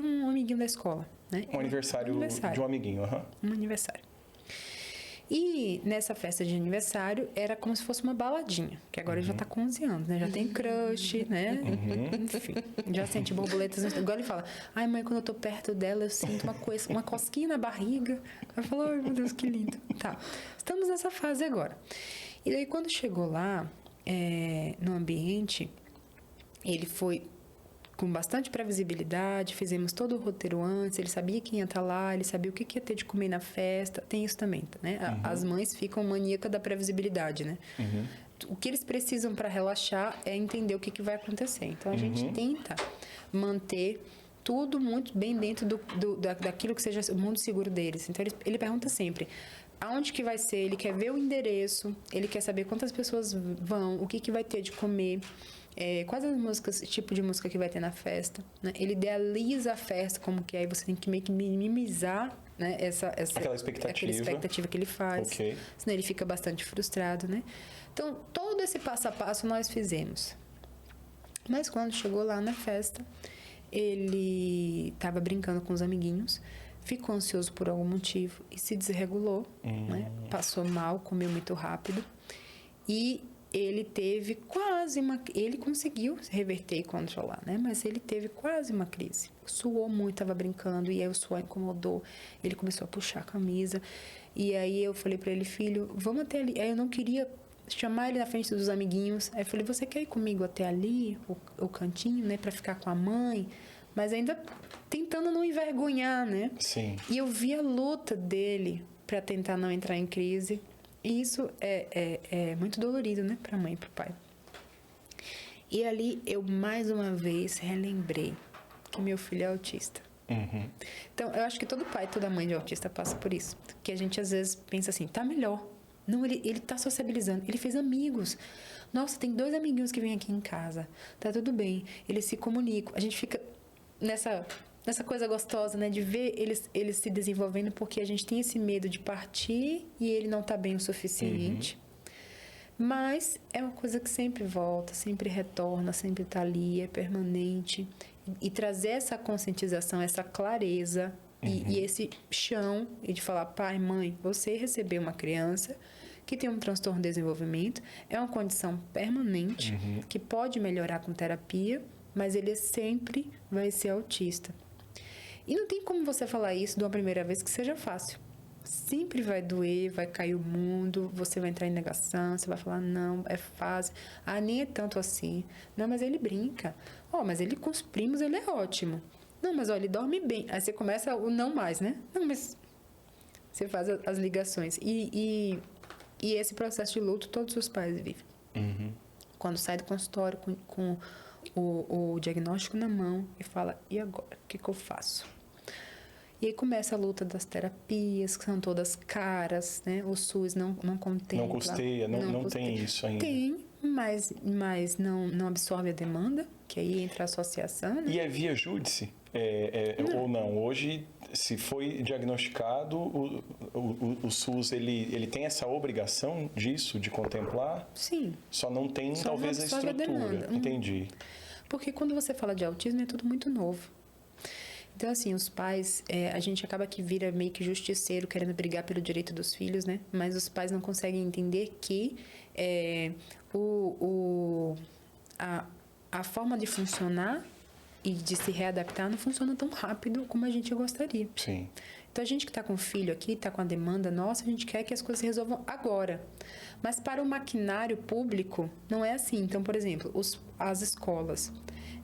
um amiguinho da escola, né? Um aniversário de um amiguinho, Um aniversário. E nessa festa de aniversário era como se fosse uma baladinha, que agora ele já tá com 11 anos, né? Já tem crush, né? Enfim, já sente borboletas. Agora ele fala, ai mãe, quando eu tô perto dela eu sinto uma cosquinha na barriga. Eu falo, ai meu Deus, que lindo. Tá, estamos nessa fase agora. E daí quando chegou lá, no ambiente, ele foi com bastante previsibilidade, fizemos todo o roteiro antes, ele sabia quem ia estar lá, ele sabia o que ia ter de comer na festa, tem isso também, né? As mães ficam maníacas da previsibilidade, né? O que eles precisam para relaxar é entender o que vai acontecer. Então, a gente tenta manter tudo muito bem dentro daquilo que seja o mundo seguro deles. Então, ele pergunta sempre, aonde que vai ser, ele quer ver o endereço, ele quer saber quantas pessoas vão, o que que vai ter de comer, quais as músicas, tipo de música que vai ter na festa, né? Ele idealiza a festa, como que é, aí você tem que meio que minimizar, né, aquela expectativa que ele faz, senão ele fica bastante frustrado, né? Então, todo esse passo a passo nós fizemos. Mas quando chegou lá na festa, ele estava brincando com os amiguinhos, ficou ansioso por algum motivo e se desregulou, né? Passou mal, comeu muito rápido e ele teve ele conseguiu reverter e controlar, né? Mas ele teve quase uma crise. Suou muito, estava brincando e aí o suor incomodou. Ele começou a puxar a camisa e aí eu falei para ele, filho, vamos até ali. Aí eu não queria chamar ele na frente dos amiguinhos. Aí eu falei, você quer ir comigo até ali, o cantinho, né? Para ficar com a mãe? Mas ainda tentando não envergonhar, né? Sim. E eu vi a luta dele para tentar não entrar em crise. E isso é muito dolorido, né? Para a mãe e para o pai. E ali eu, mais uma vez, relembrei que meu filho é autista. Então, eu acho que todo pai, toda mãe de autista passa por isso. Que a gente, às vezes, pensa assim, tá melhor. Não, ele tá sociabilizando. Ele fez amigos. Nossa, tem 2 amiguinhos que vêm aqui em casa. Tá tudo bem. Eles se comunicam. A gente fica nessa coisa gostosa, né? De ver eles se desenvolvendo, porque a gente tem esse medo de partir e ele não tá bem o suficiente. Mas é uma coisa que sempre volta, sempre retorna, sempre tá ali, é permanente. E trazer essa conscientização, essa clareza e esse chão e de falar, pai, mãe, você recebeu uma criança que tem um transtorno de desenvolvimento, é uma condição permanente, que pode melhorar com terapia, mas ele sempre vai ser autista. E não tem como você falar isso de uma primeira vez que seja fácil. Sempre vai doer, vai cair o mundo, você vai entrar em negação, você vai falar, não, é fácil. Ah, nem é tanto assim. Não, mas ele brinca. Mas ele com os primos, ele é ótimo. Não, mas ele dorme bem. Aí você começa o não mais, né? Não, mas você faz as ligações. E esse processo de luto, todos os pais vivem. Quando sai do consultório com o diagnóstico na mão e fala, e agora? O que eu faço? E aí começa a luta das terapias, que são todas caras, né? O SUS não contempla. Não custeia, não tem isso ainda. Tem, mas não absorve a demanda, que aí entra a associação, né? E é via júdice? Ou não? Hoje, se foi diagnosticado, o SUS ele tem essa obrigação disso, de contemplar? Sim. Só não tem, talvez, a estrutura. Entendi. Porque quando você fala de autismo, é tudo muito novo. Então, assim, os pais, a gente acaba que vira meio que justiceiro, querendo brigar pelo direito dos filhos, né? Mas os pais não conseguem entender que a forma de funcionar e de se readaptar não funciona tão rápido como a gente gostaria. Sim. Então, a gente que está com o filho aqui, está com a demanda nossa, a gente quer que as coisas se resolvam agora. Mas para o maquinário público, não é assim. Então, por exemplo, as escolas.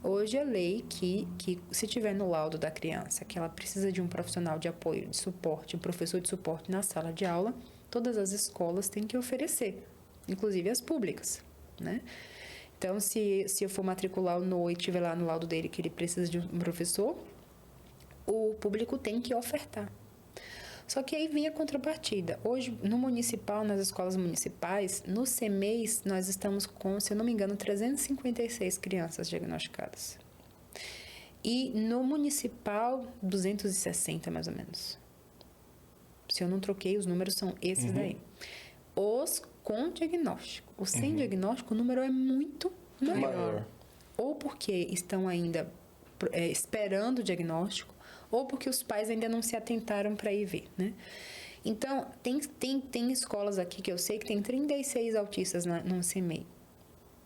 Hoje é lei que se tiver no laudo da criança que ela precisa de um profissional de apoio, de suporte, um professor de suporte na sala de aula, todas as escolas têm que oferecer, inclusive as públicas, né? Então, se eu for matricular o NOI e tiver lá no laudo dele que ele precisa de um professor, o público tem que ofertar. Só que aí vem a contrapartida. Hoje, no municipal, nas escolas municipais, no CEMEIS, nós estamos com, se eu não me engano, 356 crianças diagnosticadas. E no municipal, 260, mais ou menos. Se eu não troquei, os números são esses daí. Os com diagnóstico. Os sem diagnóstico, o número é muito maior. Ou porque estão ainda esperando o diagnóstico, ou porque os pais ainda não se atentaram para ir ver, né? Então, tem escolas aqui que eu sei que tem 36 autistas no CMEI.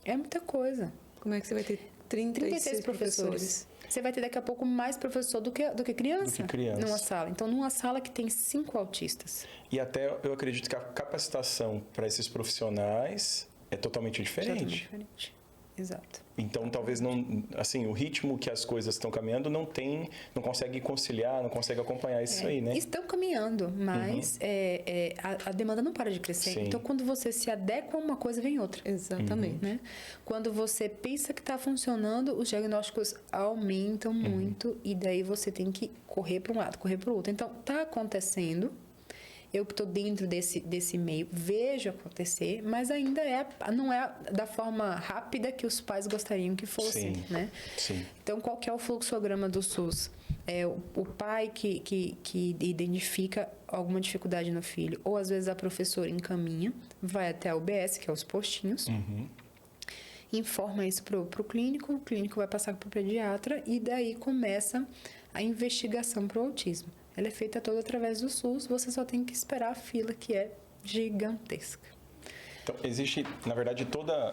É muita coisa. Como é que você vai ter 36 professores? Você vai ter daqui a pouco mais professor do que criança. Numa sala. Então, numa sala que tem 5 autistas. E até eu acredito que a capacitação para esses profissionais é totalmente diferente. Totalmente diferente. Exato. Então, talvez não, assim, o ritmo que as coisas estão caminhando não consegue conciliar, não consegue acompanhar isso aí, né? Estão caminhando, mas a demanda não para de crescer. Sim. Então, quando você se adequa a uma coisa, vem outra. Exatamente. Né? Quando você pensa que está funcionando, os diagnósticos aumentam muito e daí você tem que correr para um lado, correr para o outro. Então, está acontecendo eu que estou dentro desse meio, vejo acontecer, mas ainda não é da forma rápida que os pais gostariam que fosse, Sim, né? sim. Então, qual que é o fluxograma do SUS? É o pai que identifica alguma dificuldade no filho, ou às vezes a professora encaminha, vai até a UBS, que é os postinhos, informa isso pro clínico, o clínico vai passar para o pediatra e daí começa a investigação para o autismo. Ela é feita toda através do SUS, você só tem que esperar a fila, que é gigantesca. Então, existe, na verdade,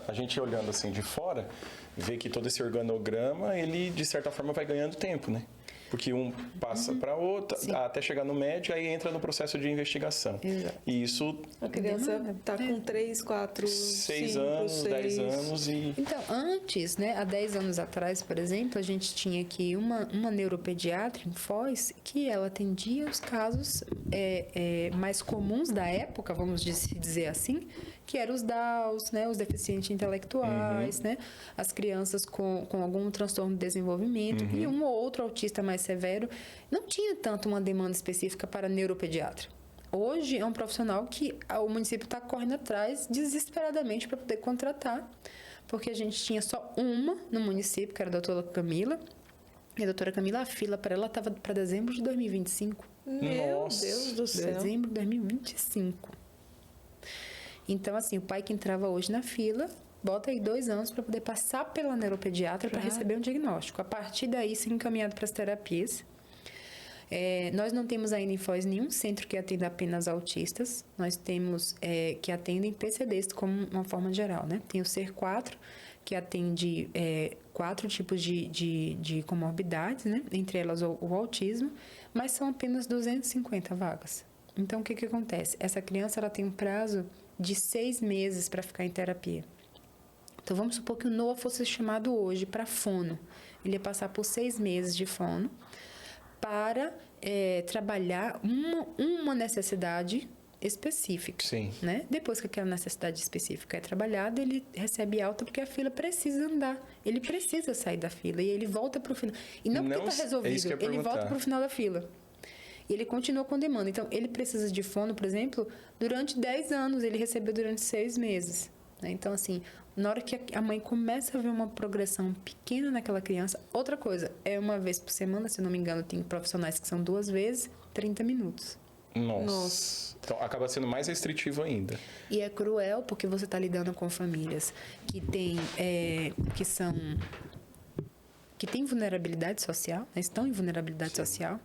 a gente olhando assim de fora, vê que todo esse organograma, ele, de certa forma, vai ganhando tempo, né? Porque um passa para outro, até chegar no médico, aí entra no processo de investigação. Exato. E isso... A criança está com 3, 4, 6 5, anos, 6. 10 anos e... Então, antes, né, há 10 anos atrás, por exemplo, a gente tinha aqui uma neuropediatra em Foz que ela atendia os casos mais comuns da época, vamos dizer assim, que eram os DAOs, né, os deficientes intelectuais, né, as crianças com algum transtorno de desenvolvimento e um ou outro autista mais severo. Não tinha tanto uma demanda específica para neuropediatra. Hoje é um profissional que o município está correndo atrás desesperadamente para poder contratar, porque a gente tinha só uma no município, que era a doutora Camila, e a doutora Camila, a fila para ela estava para dezembro de 2025. Meu Nossa. Deus do céu. Dezembro de 2025. Então, assim, o pai que entrava hoje na fila, bota aí 2 anos para poder passar pela neuropediatra para receber um diagnóstico. A partir daí, ser encaminhado para as terapias. Nós não temos ainda em Foz nenhum centro que atenda apenas autistas. Nós temos que atendem PCDs como uma forma geral, né? Tem o Ser 4, que atende 4 tipos de comorbidades, né? Entre elas o autismo, mas são apenas 250 vagas. Então, o que acontece? Essa criança ela tem um prazo de 6 meses para ficar em terapia. Então, vamos supor que o Noah fosse chamado hoje para fono. Ele ia passar por 6 meses de fono para trabalhar uma necessidade específica. Sim. Né? Depois que aquela necessidade específica é trabalhada, ele recebe alta porque a fila precisa andar. Ele precisa sair da fila e ele volta para o final. E não porque está resolvido, ele volta para o final da fila. E ele continua com demanda. Então, ele precisa de fono, por exemplo, durante 10 anos. Ele recebeu durante 6 meses. Né? Então, assim, na hora que a mãe começa a ver uma progressão pequena naquela criança... Outra coisa, uma vez por semana, se não me engano, tem profissionais que são 2 vezes, 30 minutos. Nossa. Então, acaba sendo mais restritivo ainda. E é cruel porque você está lidando com famílias que têm vulnerabilidade social, né? Estão em vulnerabilidade social,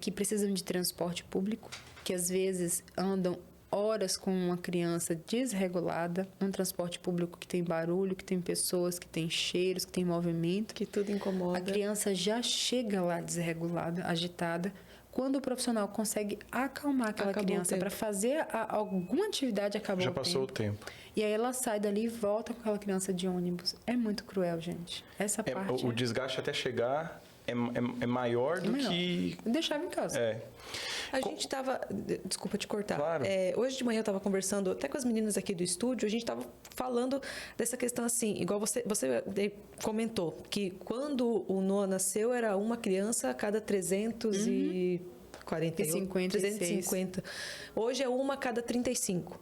que precisam de transporte público, que às vezes andam horas com uma criança desregulada, num transporte público que tem barulho, que tem pessoas, que tem cheiros, que tem movimento. Que tudo incomoda. A criança já chega lá desregulada, agitada. Quando o profissional consegue acalmar aquela criança para fazer alguma atividade, já passou o tempo. E aí ela sai dali e volta com aquela criança de ônibus. É muito cruel, gente. Essa parte... O desgaste até chegar é maior do que... Deixava em casa. A gente estava... Desculpa te cortar. Claro. Hoje de manhã eu estava conversando até com as meninas aqui do estúdio, a gente estava falando dessa questão assim, igual você comentou, que quando o Noah nasceu era uma criança a cada 350. Hoje é uma a cada 35.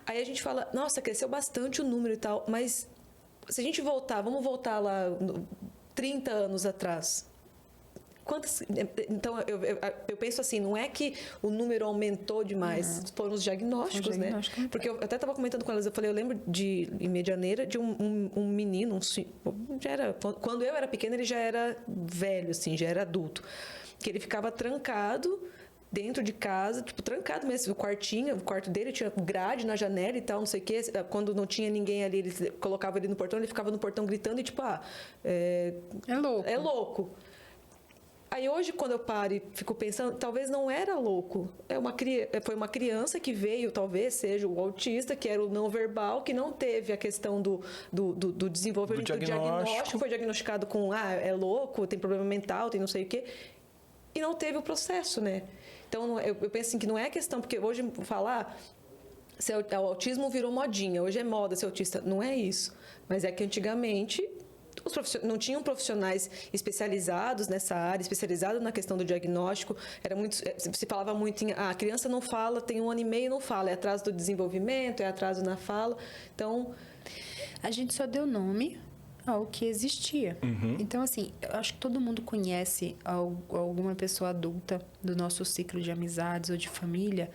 Aí a gente fala, nossa, cresceu bastante o número e tal, mas se a gente vamos voltar lá 30 anos atrás. Então, eu penso assim, não é que o número aumentou demais, foram os diagnósticos, né? Porque eu até estava comentando com elas, eu falei, eu lembro em Medianeira, de um menino, quando eu era pequena, ele já era velho, assim, já era adulto, que ele ficava trancado dentro de casa, tipo, trancado mesmo, o quarto dele tinha grade na janela e tal, não sei o quê, quando não tinha ninguém ali, ele colocava ele no portão, ele ficava no portão gritando e tipo, é louco. Aí hoje, quando eu paro e fico pensando, talvez não era louco. Foi uma criança que veio, talvez seja o autista, que era o não verbal, que não teve a questão do desenvolvimento do diagnóstico. Foi diagnosticado com, é louco, tem problema mental, tem não sei o quê. E não teve o processo, né? Então, eu penso assim, que não é questão, porque hoje falar... O autismo virou modinha, hoje é moda ser autista. Não é isso. Mas é que antigamente... não tinham profissionais especializados nessa área, especializados na questão do diagnóstico. Se falava muito em a criança não fala, tem 1 ano e meio e não fala, é atraso do desenvolvimento, é atraso na fala. Então, a gente só deu nome ao que existia. Então, assim, eu acho que todo mundo conhece alguma pessoa adulta do nosso ciclo de amizades ou de família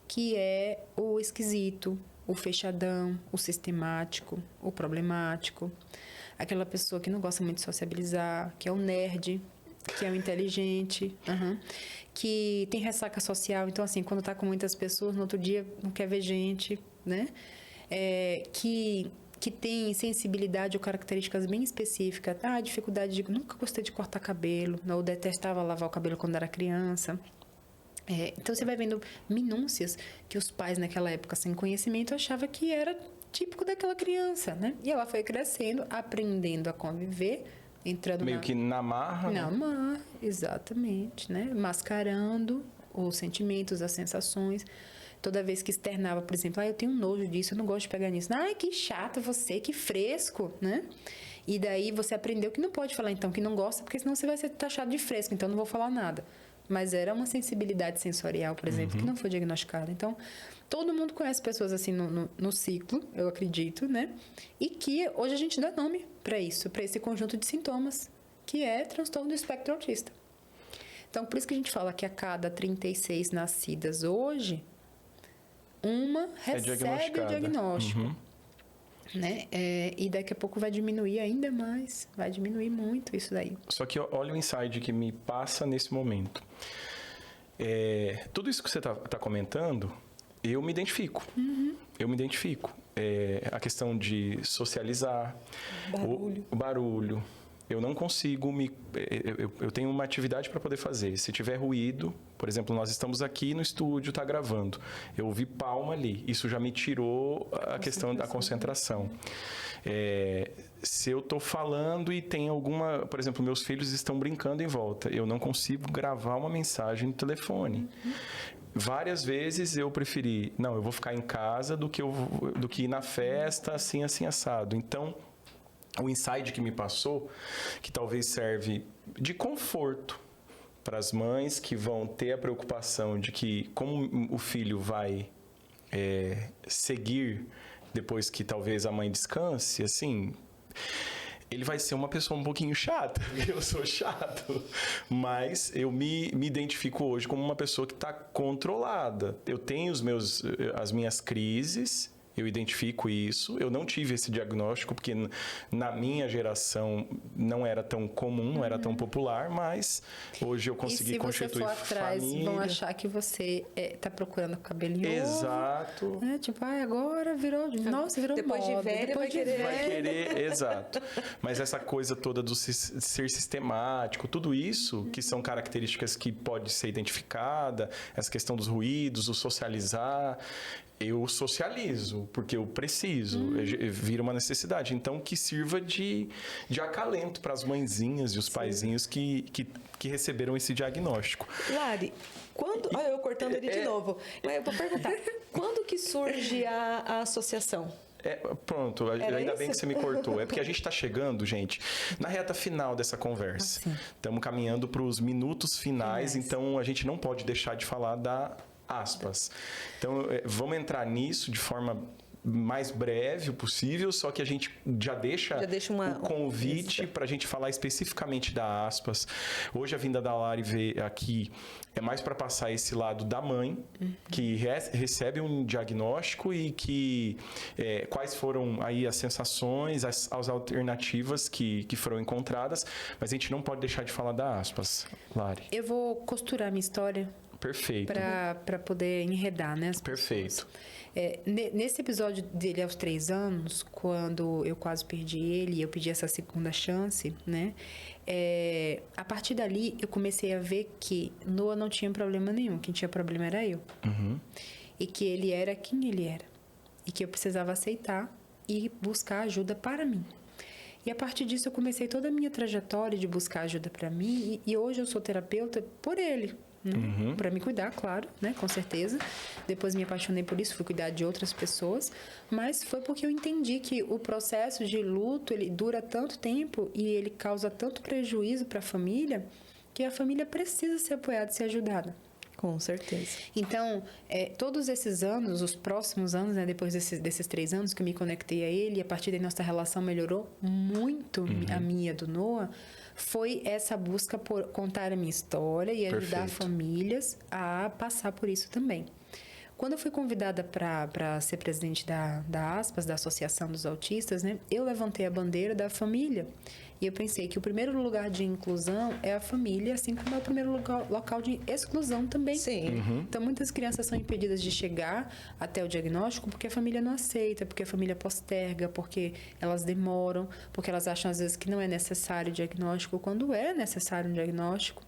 que é o esquisito, o fechadão, o sistemático, o problemático. Aquela pessoa que não gosta muito de sociabilizar, que é o nerd, que é o inteligente, que tem ressaca social. Então, assim, quando tá com muitas pessoas, no outro dia não quer ver gente, né? Que tem sensibilidade ou características bem específicas. Dificuldade de... Nunca gostei de cortar cabelo, ou detestava lavar o cabelo quando era criança. Então, você vai vendo minúcias que os pais, naquela época, sem conhecimento, achavam que era típico daquela criança, né? E ela foi crescendo, aprendendo a conviver, entrando meio que na marra. Na marra, exatamente, né? Mascarando os sentimentos, as sensações. Toda vez que externava, por exemplo, eu tenho nojo disso, eu não gosto de pegar nisso. Que chato você, que fresco, né? E daí você aprendeu que não pode falar, então, que não gosta, porque senão você vai ser taxado de fresco, então não vou falar nada. Mas era uma sensibilidade sensorial, por exemplo, que não foi diagnosticada. Então, todo mundo conhece pessoas assim no ciclo, eu acredito, né? E que hoje a gente dá nome para isso, para esse conjunto de sintomas, que é transtorno do espectro autista. Então, por isso que a gente fala que a cada 36 nascidas hoje, uma recebe o diagnóstico. Né? E daqui a pouco vai diminuir ainda mais, vai diminuir muito isso daí. Só que olha o insight que me passa nesse momento. Tudo isso que você está comentando, eu me identifico. Eu me identifico. A questão de socializar, o barulho. Eu não consigo eu tenho uma atividade para poder fazer. Se tiver ruído, por exemplo, nós estamos aqui no estúdio, está gravando. Eu ouvi palma ali. Isso já me tirou a questão da concentração. Se eu estou falando e tem alguma... Por exemplo, meus filhos estão brincando em volta. Eu não consigo gravar uma mensagem no telefone. Várias vezes eu preferi... Não, eu vou ficar em casa do que ir na festa, assim, assado. Então... O insight que me passou, que talvez serve de conforto para as mães que vão ter a preocupação de que como o filho vai seguir depois que talvez a mãe descanse, assim, ele vai ser uma pessoa um pouquinho chata, eu sou chato, mas eu me identifico hoje como uma pessoa que está controlada. Eu tenho as minhas crises. Eu identifico isso. Eu não tive esse diagnóstico, porque na minha geração não era tão comum, não era tão popular, mas hoje eu consegui constituir família. E se você for atrás, vão achar que você está procurando cabelinho. Exato. Tipo, agora virou... Nossa, virou depois moda. De velha, depois de velha. Vai querer, exato. Mas essa coisa toda do ser sistemático, tudo isso, que são características que pode ser identificada, essa questão dos ruídos, o socializar... Eu socializo, porque eu preciso, vira uma necessidade. Então, que sirva de acalento para as mãezinhas e os paizinhos que receberam esse diagnóstico. Lari, olha eu cortando ele de novo. Mas eu vou perguntar, quando que surge a associação? Pronto, ainda bem que você me cortou. É porque a gente está chegando, gente, na reta final dessa conversa. Estamos caminhando para os minutos finais, então a gente não pode deixar de falar da aspas. Então, vamos entrar nisso de forma mais breve possível, só que a gente já deixa o convite para a gente falar especificamente da aspas. Hoje a vinda da Lari ver aqui é mais para passar esse lado da mãe, que recebe um diagnóstico e que quais foram aí as sensações, as alternativas que foram encontradas, mas a gente não pode deixar de falar da aspas, Lari. Eu vou costurar minha história. Perfeito. Para poder enredar, né? Perfeito. Nesse episódio dele aos 3 anos, quando eu quase perdi ele e eu pedi essa segunda chance, né? A partir dali, eu comecei a ver que Noah não tinha problema nenhum. Quem tinha problema era eu. E que ele era quem ele era. E que eu precisava aceitar e buscar ajuda para mim. E a partir disso, eu comecei toda a minha trajetória de buscar ajuda para mim. E hoje eu sou terapeuta por ele. né? Para me cuidar, claro, né? Com certeza. Depois me apaixonei por isso, fui cuidar de outras pessoas. Mas foi porque eu entendi que o processo de luto, ele dura tanto tempo e ele causa tanto prejuízo para a família, que a família precisa ser apoiada e ser ajudada. Com certeza. Então, todos esses anos, os próximos anos, né, depois desses 3 anos que eu me conectei a ele, e a partir daí nossa relação melhorou muito, a minha e a do Noah, foi essa busca por contar a minha história e ajudar famílias a passar por isso também. Quando eu fui convidada para ser presidente da ASPAS, da Associação dos Autistas, né, eu levantei a bandeira da família. E eu pensei que o primeiro lugar de inclusão é a família, assim como é o primeiro local de exclusão também. Sim. Então, muitas crianças são impedidas de chegar até o diagnóstico porque a família não aceita, porque a família posterga, porque elas demoram, porque elas acham, às vezes, que não é necessário o diagnóstico, quando é necessário um diagnóstico.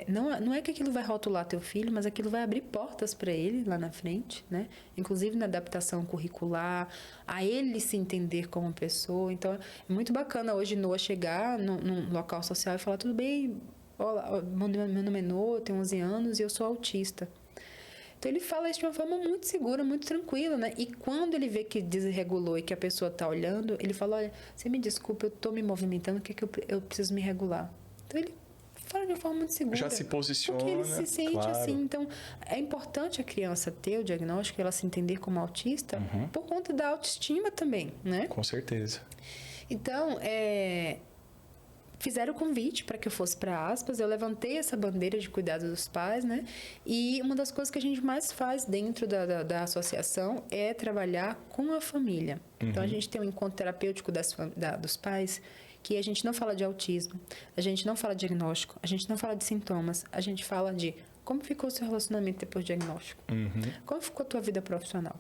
Não é que aquilo vai rotular teu filho, mas aquilo vai abrir portas para ele lá na frente, né? Inclusive na adaptação curricular, a ele se entender como pessoa. Então, é muito bacana hoje Noah chegar num local social e falar: tudo bem, olá, meu nome é Noah, eu tenho 11 anos e eu sou autista. Então, ele fala isso de uma forma muito segura, muito tranquila, né? E quando ele vê que desregulou e que a pessoa está olhando, ele fala: olha, você me desculpa, eu estou me movimentando, o que é que eu preciso me regular? Então, ele fala de uma forma muito segura. Já se posiciona. Porque ele se sente claro. assim. Então, é importante a criança ter o diagnóstico, ela se entender como autista, por conta da autoestima também, né? Com certeza. Então, fizeram o convite para que eu fosse para ASPAS, eu levantei essa bandeira de cuidado dos pais, né? E uma das coisas que a gente mais faz dentro da associação é trabalhar com a família. Então, a gente tem um encontro terapêutico dos pais, que a gente não fala de autismo, a gente não fala de diagnóstico, a gente não fala de sintomas, a gente fala de como ficou o seu relacionamento depois do diagnóstico, como ficou a tua vida profissional,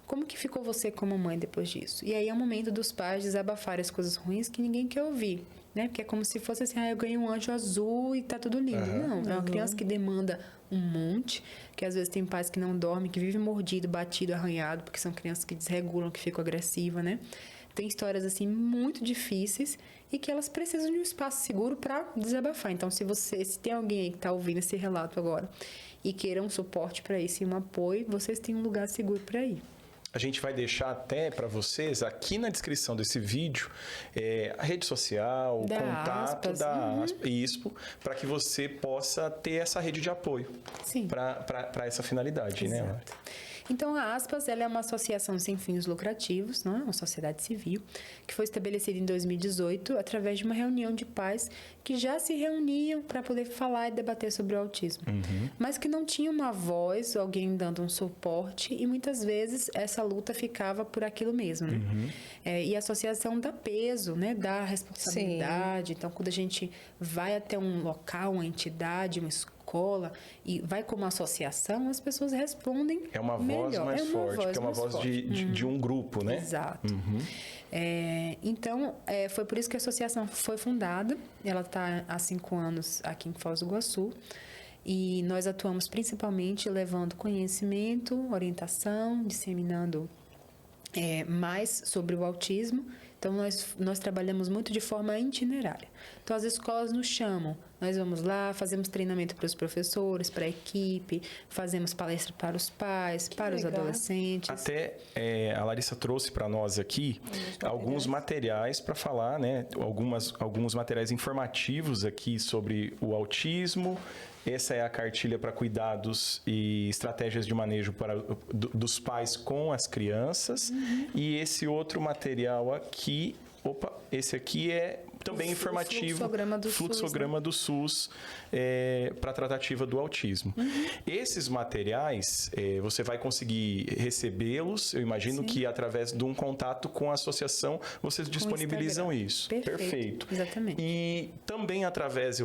como que ficou você como mãe depois disso. E aí é o momento dos pais desabafarem as coisas ruins que ninguém quer ouvir, né? Porque é como se fosse assim: eu ganhei um anjo azul e tá tudo lindo. Não, é uma criança que demanda um monte, que às vezes tem pais que não dormem, que vivem mordido, batido, arranhado, porque são crianças que desregulam, que ficam agressivas, né? Tem histórias assim muito difíceis e que elas precisam de um espaço seguro para desabafar. Então, se tem alguém aí que está ouvindo esse relato agora e queira um suporte para isso e um apoio, vocês têm um lugar seguro para ir. A gente vai deixar até para vocês aqui na descrição desse vídeo a rede social, o contato da ISPO, para que você possa ter essa rede de apoio para essa finalidade, Exato. né? Então, a ASPAS, ela é uma associação sem fins lucrativos, não é? Uma sociedade civil, que foi estabelecida em 2018 através de uma reunião de pais que já se reuniam para poder falar e debater sobre o autismo, mas que não tinha uma voz, alguém dando um suporte, e muitas vezes essa luta ficava por aquilo mesmo, né? E a associação dá peso, né? Dá responsabilidade. Sim. Então, quando a gente vai até um local, uma entidade, uma escola e vai como associação, as pessoas respondem. É uma voz mais forte, porque é uma voz de um grupo, né? Exato. Então, foi por isso que a associação foi fundada. Ela está há 5 anos aqui em Foz do Iguaçu. E nós atuamos principalmente levando conhecimento, orientação, disseminando mais sobre o autismo. Então, nós trabalhamos muito de forma itinerária. Então, as escolas nos chamam, nós vamos lá, fazemos treinamento para os professores, para a equipe, fazemos palestra para os pais, para os adolescentes. Até a Larissa trouxe para nós aqui alguns materiais para falar, né? Alguns materiais informativos aqui sobre o autismo. Essa é a cartilha para cuidados e estratégias de manejo dos pais com as crianças. E esse outro material aqui, esse aqui é também informativo. Fluxograma do SUS para a tratativa do autismo. Esses materiais, você vai conseguir recebê-los, eu imagino que através de um contato com a associação, vocês disponibilizam isso. Perfeito. Exatamente. E também através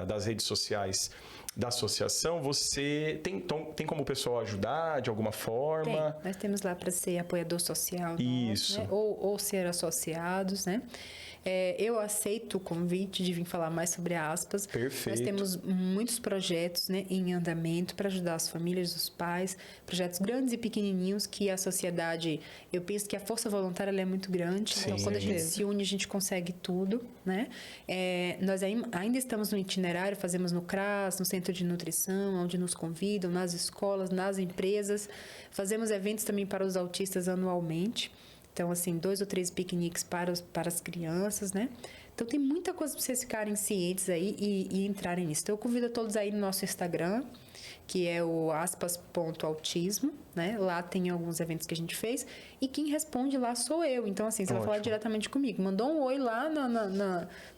das redes sociais, da associação, você tem como o pessoal ajudar de alguma forma? Tem. Nós temos lá para ser apoiador social. Isso. Né? Ou ser associados, né? Eu aceito o convite de vir falar mais sobre a Aspas. Perfeito. Nós temos muitos projetos, né, em andamento para ajudar as famílias, os pais, projetos grandes e pequenininhos que a sociedade, eu penso que a força voluntária ela é muito grande. Sim. Então, quando a gente se une, a gente consegue tudo, né? Nós ainda estamos no itinerário, fazemos no CRAS, no Centro de Nutrição, onde nos convidam, nas escolas, nas empresas. Fazemos eventos também para os autistas anualmente. Então, assim, 2 ou 3 piqueniques para as crianças, né? Então, tem muita coisa para vocês ficarem cientes aí e entrarem nisso. Então, eu convido a todos aí no nosso Instagram, que é o aspas.autismo, né? Lá tem alguns eventos que a gente fez. E quem responde lá sou eu. Então, assim, você vai falar diretamente comigo. Mandou um oi lá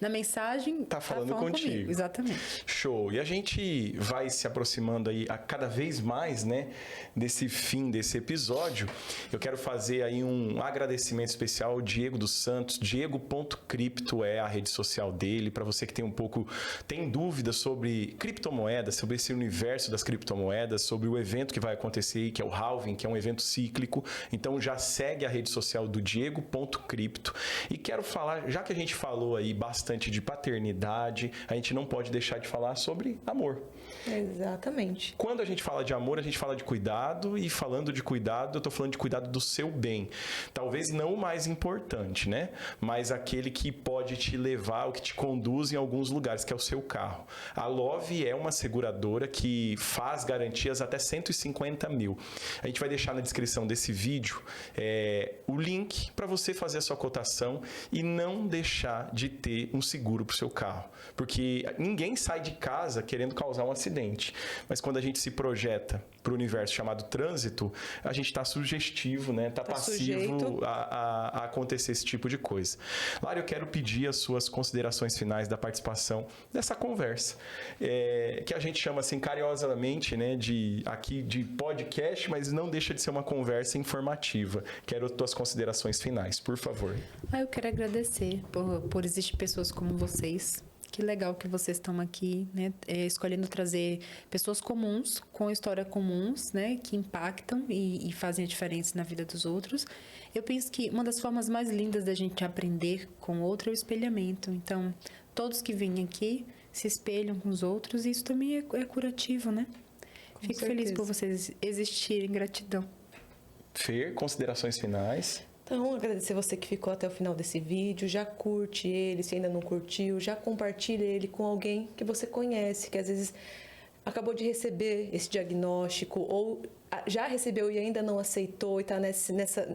na mensagem. Tá falando contigo. Comigo. Exatamente. Show. E a gente vai se aproximando aí a cada vez mais, né? Desse fim desse episódio. Eu quero fazer aí um agradecimento especial ao Diego dos Santos. Diego.cripto é a rede social dele. Para você que tem dúvidas sobre criptomoedas, sobre esse universo das criptomoedas, sobre o evento que vai acontecer aí, que é o Halving, que é um evento cíclico. Então já segue a rede social do Diego.cripto. E quero falar, já que a gente falou aí bastante de paternidade, a gente não pode deixar de falar sobre amor. Exatamente. Quando a gente fala de amor, a gente fala de cuidado, e falando de cuidado, eu tô falando de cuidado do seu bem. Talvez não o mais importante, né? Mas aquele que pode te levar, o que te conduz em alguns lugares, que é o seu carro. A Love é uma seguradora que faz garantias até 150 mil. A gente vai deixar na descrição desse vídeo o link para você fazer a sua cotação e não deixar de ter um seguro para o seu carro. Porque ninguém sai de casa querendo causar um acidente. Mas quando a gente se projeta para o universo chamado trânsito, a gente está sugestivo, né? Está passivo a acontecer esse tipo de coisa. Lara, eu quero pedir as suas considerações finais da participação dessa conversa, que a gente chama assim carinhosamente, né, de podcast, mas não deixa de ser uma conversa informativa. Quero as tuas considerações finais, por favor. Eu quero agradecer por existir pessoas como vocês. Que legal que vocês estão aqui, né, escolhendo trazer pessoas comuns, com histórias comuns, né, que impactam e fazem a diferença na vida dos outros. Eu penso que uma das formas mais lindas da gente aprender com o outro é o espelhamento. Então, todos que vêm aqui se espelham com os outros e isso também é curativo, né? Fico feliz por vocês existirem. Gratidão. Fer, considerações finais? Então, agradecer você que ficou até o final desse vídeo. Já curte ele, se ainda não curtiu. Já compartilha ele com alguém que você conhece, que às vezes acabou de receber esse diagnóstico ou já recebeu e ainda não aceitou e está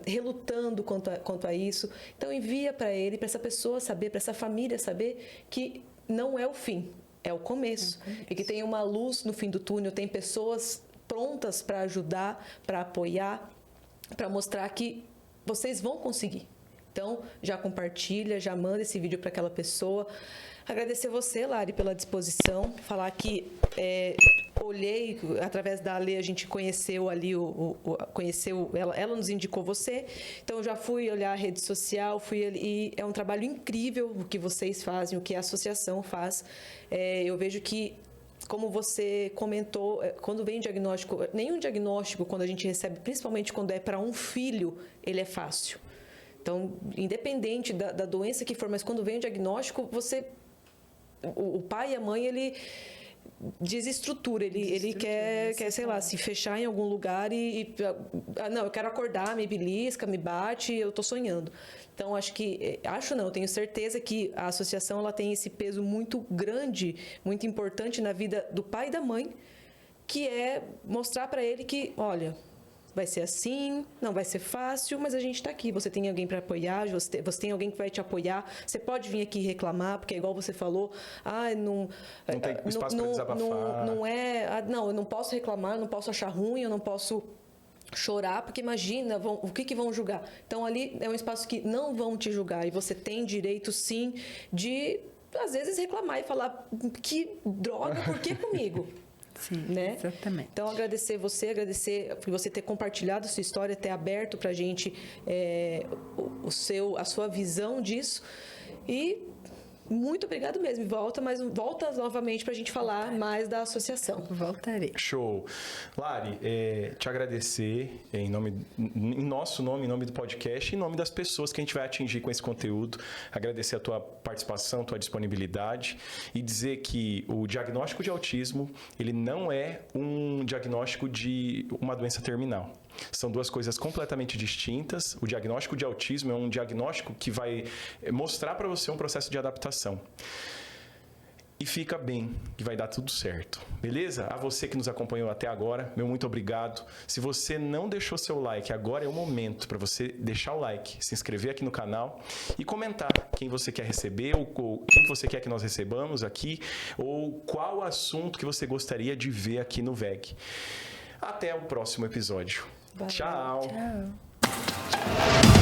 relutando quanto a isso. Então, envia para ele, para essa pessoa saber, para essa família saber que não é o fim, é o começo. E que tem uma luz no fim do túnel, tem pessoas prontas para ajudar, para apoiar, para mostrar que vocês vão conseguir. Então, já compartilha, já manda esse vídeo para aquela pessoa. Agradecer você, Lari, pela disposição. Falar que olhei, através da Lê, a gente conheceu ali, ela nos indicou você. Então, eu já fui olhar a rede social, e é um trabalho incrível o que vocês fazem, o que a associação faz. Eu vejo que, como você comentou, quando vem diagnóstico, nenhum diagnóstico, quando a gente recebe, principalmente quando é para um filho, ele é fácil. Então, independente da doença que for, mas quando vem o diagnóstico, o pai e a mãe, ele desestrutura, ele quer, sei lá, se fechar em algum lugar não, eu quero acordar, me belisca, me bate, eu estou sonhando. Então, eu tenho certeza que a associação ela tem esse peso muito grande, muito importante na vida do pai e da mãe, que é mostrar para ele que, olha, vai ser assim, não vai ser fácil, mas a gente está aqui. Você tem alguém para apoiar, você tem alguém que vai te apoiar. Você pode vir aqui reclamar, porque é igual você falou, não tem espaço para desabafar. Não, eu não posso reclamar, eu não posso achar ruim, eu não posso chorar, porque imagina, o que vão julgar? Então, ali é um espaço que não vão te julgar e você tem direito, sim, de, às vezes, reclamar e falar, que droga, por que comigo? Sim, né? Exatamente. Então, agradecer por você ter compartilhado sua história, ter aberto para a gente a sua visão disso. E muito obrigado mesmo. Volta novamente pra gente falar mais da associação. Voltarei. Show. Lari, te agradecer em nosso nome, em nome do podcast, em nome das pessoas que a gente vai atingir com esse conteúdo. Agradecer a tua participação, tua disponibilidade e dizer que o diagnóstico de autismo, ele não é um diagnóstico de uma doença terminal. São duas coisas completamente distintas. O diagnóstico de autismo é um diagnóstico que vai mostrar para você um processo de adaptação. E fica bem, que vai dar tudo certo. Beleza? A você que nos acompanhou até agora, meu muito obrigado. Se você não deixou seu like, agora é o momento para você deixar o like, se inscrever aqui no canal e comentar quem você quer receber, ou quem você quer que nós recebamos aqui, ou qual assunto que você gostaria de ver aqui no VEG. Até o próximo episódio. Valeu. Tchau. Tchau.